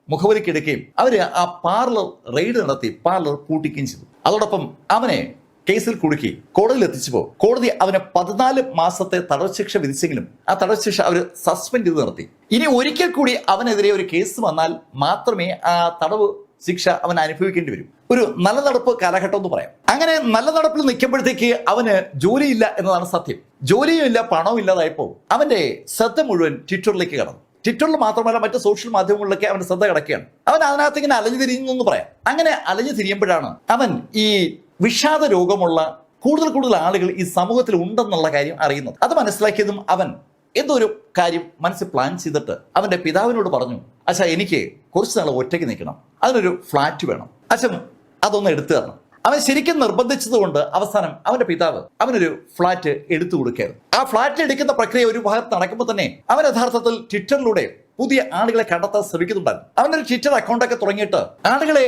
മുഖവിലക്കെടുക്കുകയും അവര് ആ പാർലർ റെയ്ഡ് നടത്തി പാർലർ പൂട്ടിക്കുകയും ചെയ്തു. അതോടൊപ്പം അവനെ കേസിൽ കുടുക്കി കോടതിയിൽ എത്തിച്ചപ്പോൾ കോടതി അവന് 14 മാസത്തെ തടവ് ശിക്ഷ വിധിച്ചെങ്കിലും ആ തടവ് ശിക്ഷ അവർ സസ്പെൻഡ് ചെയ്ത് നിർത്തി. ഇനി ഒരിക്കൽ കൂടി അവനെതിരെ ഒരു കേസ് വന്നാൽ മാത്രമേ ആ തടവ് ശിക്ഷ അവൻ അനുഭവിക്കേണ്ടി വരും. ഒരു നല്ല നടപ്പ് കാലഘട്ടം എന്ന് പറയാം. അങ്ങനെ നല്ല നടപ്പിൽ നിൽക്കുമ്പോഴത്തേക്ക് അവന് ജോലിയില്ല എന്നതാണ് സത്യം. ജോലിയും ഇല്ല, പണവും ഇല്ലാതായപ്പോൾ അവന്റെ ശ്രദ്ധ മുഴുവൻ ട്വിറ്ററിലേക്ക് കടന്നു. ട്വിറ്ററിൽ മാത്രമല്ല മറ്റ് സോഷ്യൽ മാധ്യമങ്ങളിലൊക്കെ അവന്റെ ശ്രദ്ധ കിടക്കുകയാണ്. അവൻ അതിനകത്ത് ഇങ്ങനെ അലഞ്ഞു തിരിഞ്ഞു എന്ന് പറയാം. അങ്ങനെ അലഞ്ഞു തിരിയുമ്പോഴാണ് അവൻ ഈ വിഷാദ രോഗമുള്ള കൂടുതൽ ആളുകൾ ഈ സമൂഹത്തിൽ ഉണ്ടെന്നുള്ള കാര്യം അറിയുന്നത്. അത് മനസ്സിലാക്കിയതും അവൻ എന്തോ ഒരു കാര്യം മനസ്സിൽ പ്ലാൻ ചെയ്തിട്ട് അവന്റെ പിതാവിനോട് പറഞ്ഞു, അച്ഛാ എനിക്ക് കുറച്ച് നാൾ ഒറ്റയ്ക്ക് നിൽക്കണം, അതിനൊരു ഫ്ലാറ്റ് വേണം, അച്ഛൻ അതൊന്ന് എടുത്തു തരണം. അവൻ ശരിക്കും നിർബന്ധിച്ചതുകൊണ്ട് അവസാനം അവന്റെ പിതാവ് അവനൊരു ഫ്ലാറ്റ് എടുത്തു കൊടുക്കുകയായിരുന്നു. ആ ഫ്ലാറ്റ് എടുക്കുന്ന പ്രക്രിയ ഒരു ഭാഗത്ത് നടക്കുമ്പോൾ തന്നെ അവൻ യഥാർത്ഥത്തിൽ ട്വിറ്ററിലൂടെ പുതിയ ആളുകളെ കണ്ടെത്താൻ ശ്രമിക്കുന്നുണ്ടായിരുന്നു. അവനൊരു ട്വിറ്റർ അക്കൗണ്ടൊക്കെ തുടങ്ങിയിട്ട് ആളുകളെ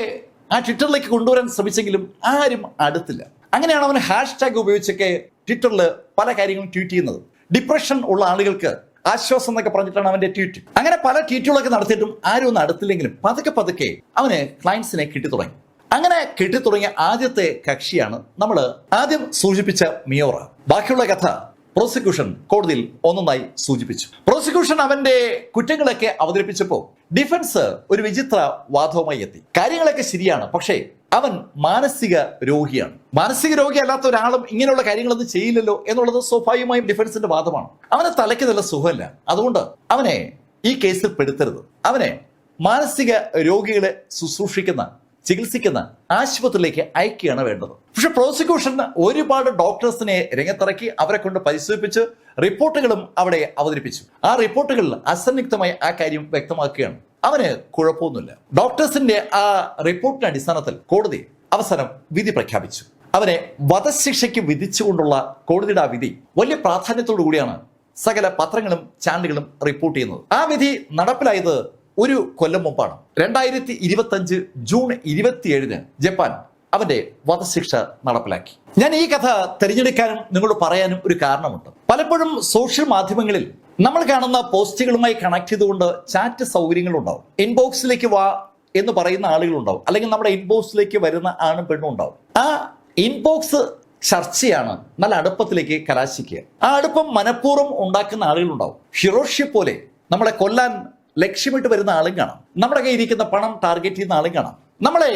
ആ ട്വിറ്ററിലേക്ക് കൊണ്ടുവരാൻ ശ്രമിച്ചെങ്കിലും ആരും അടുത്തില്ല. അങ്ങനെയാണ് അവൻ ഹാഷ്ടാഗ് ഉപയോഗിച്ചൊക്കെ ട്വിറ്ററിൽ പല കാര്യങ്ങളും ട്വീറ്റ് ചെയ്യുന്നത്. ഡിപ്രഷൻ ഉള്ള ആളുകൾക്ക് ആശ്വാസം എന്നൊക്കെ പറഞ്ഞിട്ടാണ് അവന്റെ ട്വീറ്റ്. അങ്ങനെ പല ട്വീറ്റുകളൊക്കെ നടത്തിയിട്ടും ആരും ഒന്നും അടുത്തില്ലെങ്കിലും പതുക്കെ പതുക്കെ അവന് ക്ലയൻസിനെ കിട്ടി തുടങ്ങി. അങ്ങനെ കിട്ടിത്തുടങ്ങിയ ആദ്യത്തെ കക്ഷിയാണ് നമ്മൾ ആദ്യം സൂചിപ്പിച്ച മിയോറ. ബാക്കിയുള്ള കഥ പ്രോസിക്യൂഷൻ കോടതിയിൽ ഒന്നൊന്നായി സൂചിപ്പിച്ചു. പ്രോസിക്യൂഷൻ അവന്റെ കുറ്റങ്ങളൊക്കെ അവതരിപ്പിച്ചപ്പോൾ ഡിഫൻസ് ഒരു വിചിത്ര വാദവുമായി എത്തി. കാര്യങ്ങളൊക്കെ ശരിയാണ്, പക്ഷേ അവൻ മാനസിക രോഗിയാണ്. മാനസിക രോഗി അല്ലാത്ത ഒരാളും ഇങ്ങനെയുള്ള കാര്യങ്ങളൊന്നും ചെയ്യില്ലല്ലോ എന്നുള്ളത് സ്വാഭാവികമായും ഡിഫൻസിന്റെ വാദമാണ്. അവന് തലയ്ക്ക് നല്ല സുഖമില്ല, അതുകൊണ്ട് അവനെ ഈ കേസിൽ പെടുത്തരുത്. അവനെ മാനസിക രോഗികളെ ശുശ്രൂഷിക്കുന്ന ചികിത്സിക്കുന്ന ആശുപത്രിയിലേക്ക് അയക്കുകയാണ് വേണ്ടത്. പക്ഷെ പ്രോസിക്യൂഷൻ ഒരുപാട് ഡോക്ടേഴ്സിനെ രംഗത്തിറക്കി അവരെ കൊണ്ട് പരിശോധിപ്പിച്ച് റിപ്പോർട്ടുകളും അവിടെ അവതരിപ്പിച്ചു. ആ റിപ്പോർട്ടുകൾ അസന്നിഗ്ധമായി ആ കാര്യം വ്യക്തമാക്കുകയാണ്. അവന് കുഴപ്പമൊന്നുമില്ല. ഡോക്ടേഴ്സിന്റെ ആ റിപ്പോർട്ടിന്റെ അടിസ്ഥാനത്തിൽ കോടതി അവസാനം വിധി പ്രഖ്യാപിച്ചു. അവനെ വധശിക്ഷയ്ക്ക് വിധിച്ചുകൊണ്ടുള്ള കോടതിയുടെ ആ വിധി വലിയ പ്രാധാന്യത്തോടു കൂടിയാണ് സകല പത്രങ്ങളും ചാനലുകളും റിപ്പോർട്ട് ചെയ്യുന്നത്. ആ വിധി നടപ്പിലായത് ഒരു കൊല്ലം മുമ്പാണ്. 2025 ജൂൺ 27 ജപ്പാൻ അവന്റെ വധശിക്ഷ നടപ്പിലാക്കി. ഞാൻ ഈ കഥ തിരഞ്ഞെടുക്കാനും നിങ്ങളോട് പറയാനും ഒരു കാരണമുണ്ട്. പലപ്പോഴും സോഷ്യൽ മാധ്യമങ്ങളിൽ നമ്മൾ കാണുന്ന പോസ്റ്റുകളുമായി കണക്ട് ചെയ്തുകൊണ്ട് ചാറ്റ് സൗകര്യങ്ങളുണ്ടാവും. ഇൻബോക്സിലേക്ക് വാ എന്ന് പറയുന്ന ആളുകളുണ്ടാവും, അല്ലെങ്കിൽ നമ്മുടെ ഇൻബോക്സിലേക്ക് വരുന്ന ആണും പെണ്ണും ഉണ്ടാവും. ആ ഇൻബോക്സ് ചർച്ചയാണ് നല്ല അടുപ്പത്തിലേക്ക് കലാശിക്കുക. ആ അടുപ്പം മനഃപൂർവ്വം ഉണ്ടാക്കുന്ന ആളുകളുണ്ടാവും. ഹിറോഷിയെ പോലെ നമ്മളെ കൊല്ലാൻ ലക്ഷ്യമിട്ട് വരുന്ന ആളും കാണാം. നമ്മുടെ കയ്യിൽ ഇരിക്കുന്ന പണം ടാർഗറ്റ് ചെയ്യുന്ന ആളും കാണാം. നമ്മളെ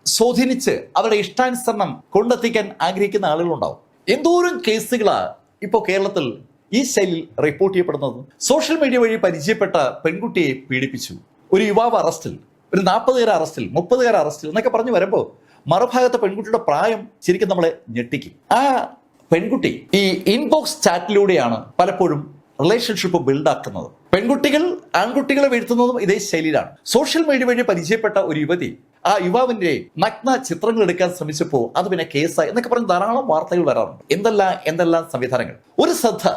സ്വാധീനിച്ച് അവരുടെ ഇഷ്ടാനുസരണം കൊണ്ടെത്തിക്കാൻ ആഗ്രഹിക്കുന്ന ആളുകളുണ്ടാവും. എന്തോരം കേസുകളാ ഇപ്പോൾ കേരളത്തിൽ ഈ ശൈലിയിൽ റിപ്പോർട്ട് ചെയ്യപ്പെടുന്നത്. സോഷ്യൽ മീഡിയ വഴി പരിചയപ്പെട്ട പെൺകുട്ടിയെ പീഡിപ്പിച്ചു, ഒരു യുവാവ് അറസ്റ്റിൽ, ഒരു 40 അറസ്റ്റിൽ, 30 അറസ്റ്റിൽ എന്നൊക്കെ പറഞ്ഞു വരുമ്പോൾ മറുഭാഗത്തെ പെൺകുട്ടിയുടെ പ്രായം ശരിക്കും നമ്മളെ ഞെട്ടിക്കും. ആ പെൺകുട്ടി ഈ ഇൻബോക്സ് ചാറ്റിലൂടെയാണ് പലപ്പോഴും റിലേഷൻഷിപ്പ് ബിൽഡാക്കുന്നത്. പെൺകുട്ടികൾ ആൺകുട്ടികളെ വീഴ്ത്തുന്നതും ഇതേ ശൈലിയിലാണ്. സോഷ്യൽ മീഡിയ വഴി പരിചയപ്പെട്ട ഒരു യുവതി ആ യുവാവിന്റെ നഗ്ന ചിത്രങ്ങൾ എടുക്കാൻ ശ്രമിച്ചപ്പോൾ അത് പിന്നെ കേസായി എന്നൊക്കെ പറഞ്ഞ് ധാരാളം വാർത്തകൾ വരാറുണ്ട്. എന്തെല്ലാം സംവിധാനങ്ങൾ. ഒരു ശ്രദ്ധ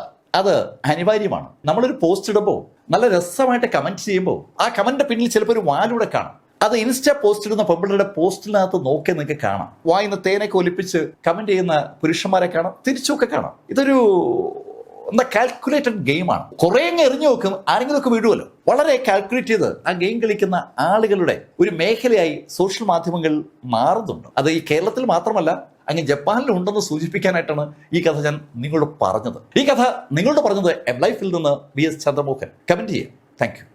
അത് അനിവാര്യമാണ്. നമ്മളൊരു പോസ്റ്റ് ഇടുമ്പോൾ നല്ല രസമായിട്ട് കമന്റ് ചെയ്യുമ്പോൾ ആ കമന്റിന്റെ പിന്നിൽ ചിലപ്പോൾ ഒരു വാലൂടെ കാണാം. അത് ഇൻസ്റ്റാ പോസ്റ്റ് ഇടുന്ന പെൺപിള്ളേരുടെ പോസ്റ്റിനകത്ത് നോക്കി നിങ്ങൾക്ക് കാണാം. വായിന്ന് തേനൊക്കെ ഒലിപ്പിച്ച് കമന്റ് ചെയ്യുന്ന പുരുഷന്മാരെ കാണാം, തിരിച്ചൊക്കെ കാണാം. ഇതൊരു കാൽക്കുലേറ്റഡ് ഗെയിമാണ്. കുറെ അങ്ങ് എറിഞ്ഞു നോക്കും, ആരെങ്കിലും ഒക്കെ വീഴുമല്ലോ. വളരെ കാൽക്കുലേറ്റ് ചെയ്ത് ആ ഗെയിം കളിക്കുന്ന ആളുകളുടെ ഒരു മേഖലയായി സോഷ്യൽ മാധ്യമങ്ങൾ മാറുന്നുണ്ട്. അത് ഈ കേരളത്തിൽ മാത്രമല്ല, അങ്ങ് ജപ്പാനിലും ഉണ്ടെന്ന് സൂചിപ്പിക്കാനായിട്ടാണ് ഈ കഥ ഞാൻ നിങ്ങളോട് പറഞ്ഞത്. ഈ കഥ നിങ്ങളോട് പറഞ്ഞത് എം ലൈഫിൽ നിന്ന് VS ചന്ദ്രമോഹൻ. കമന്റ് ചെയ്യാം. Thank you.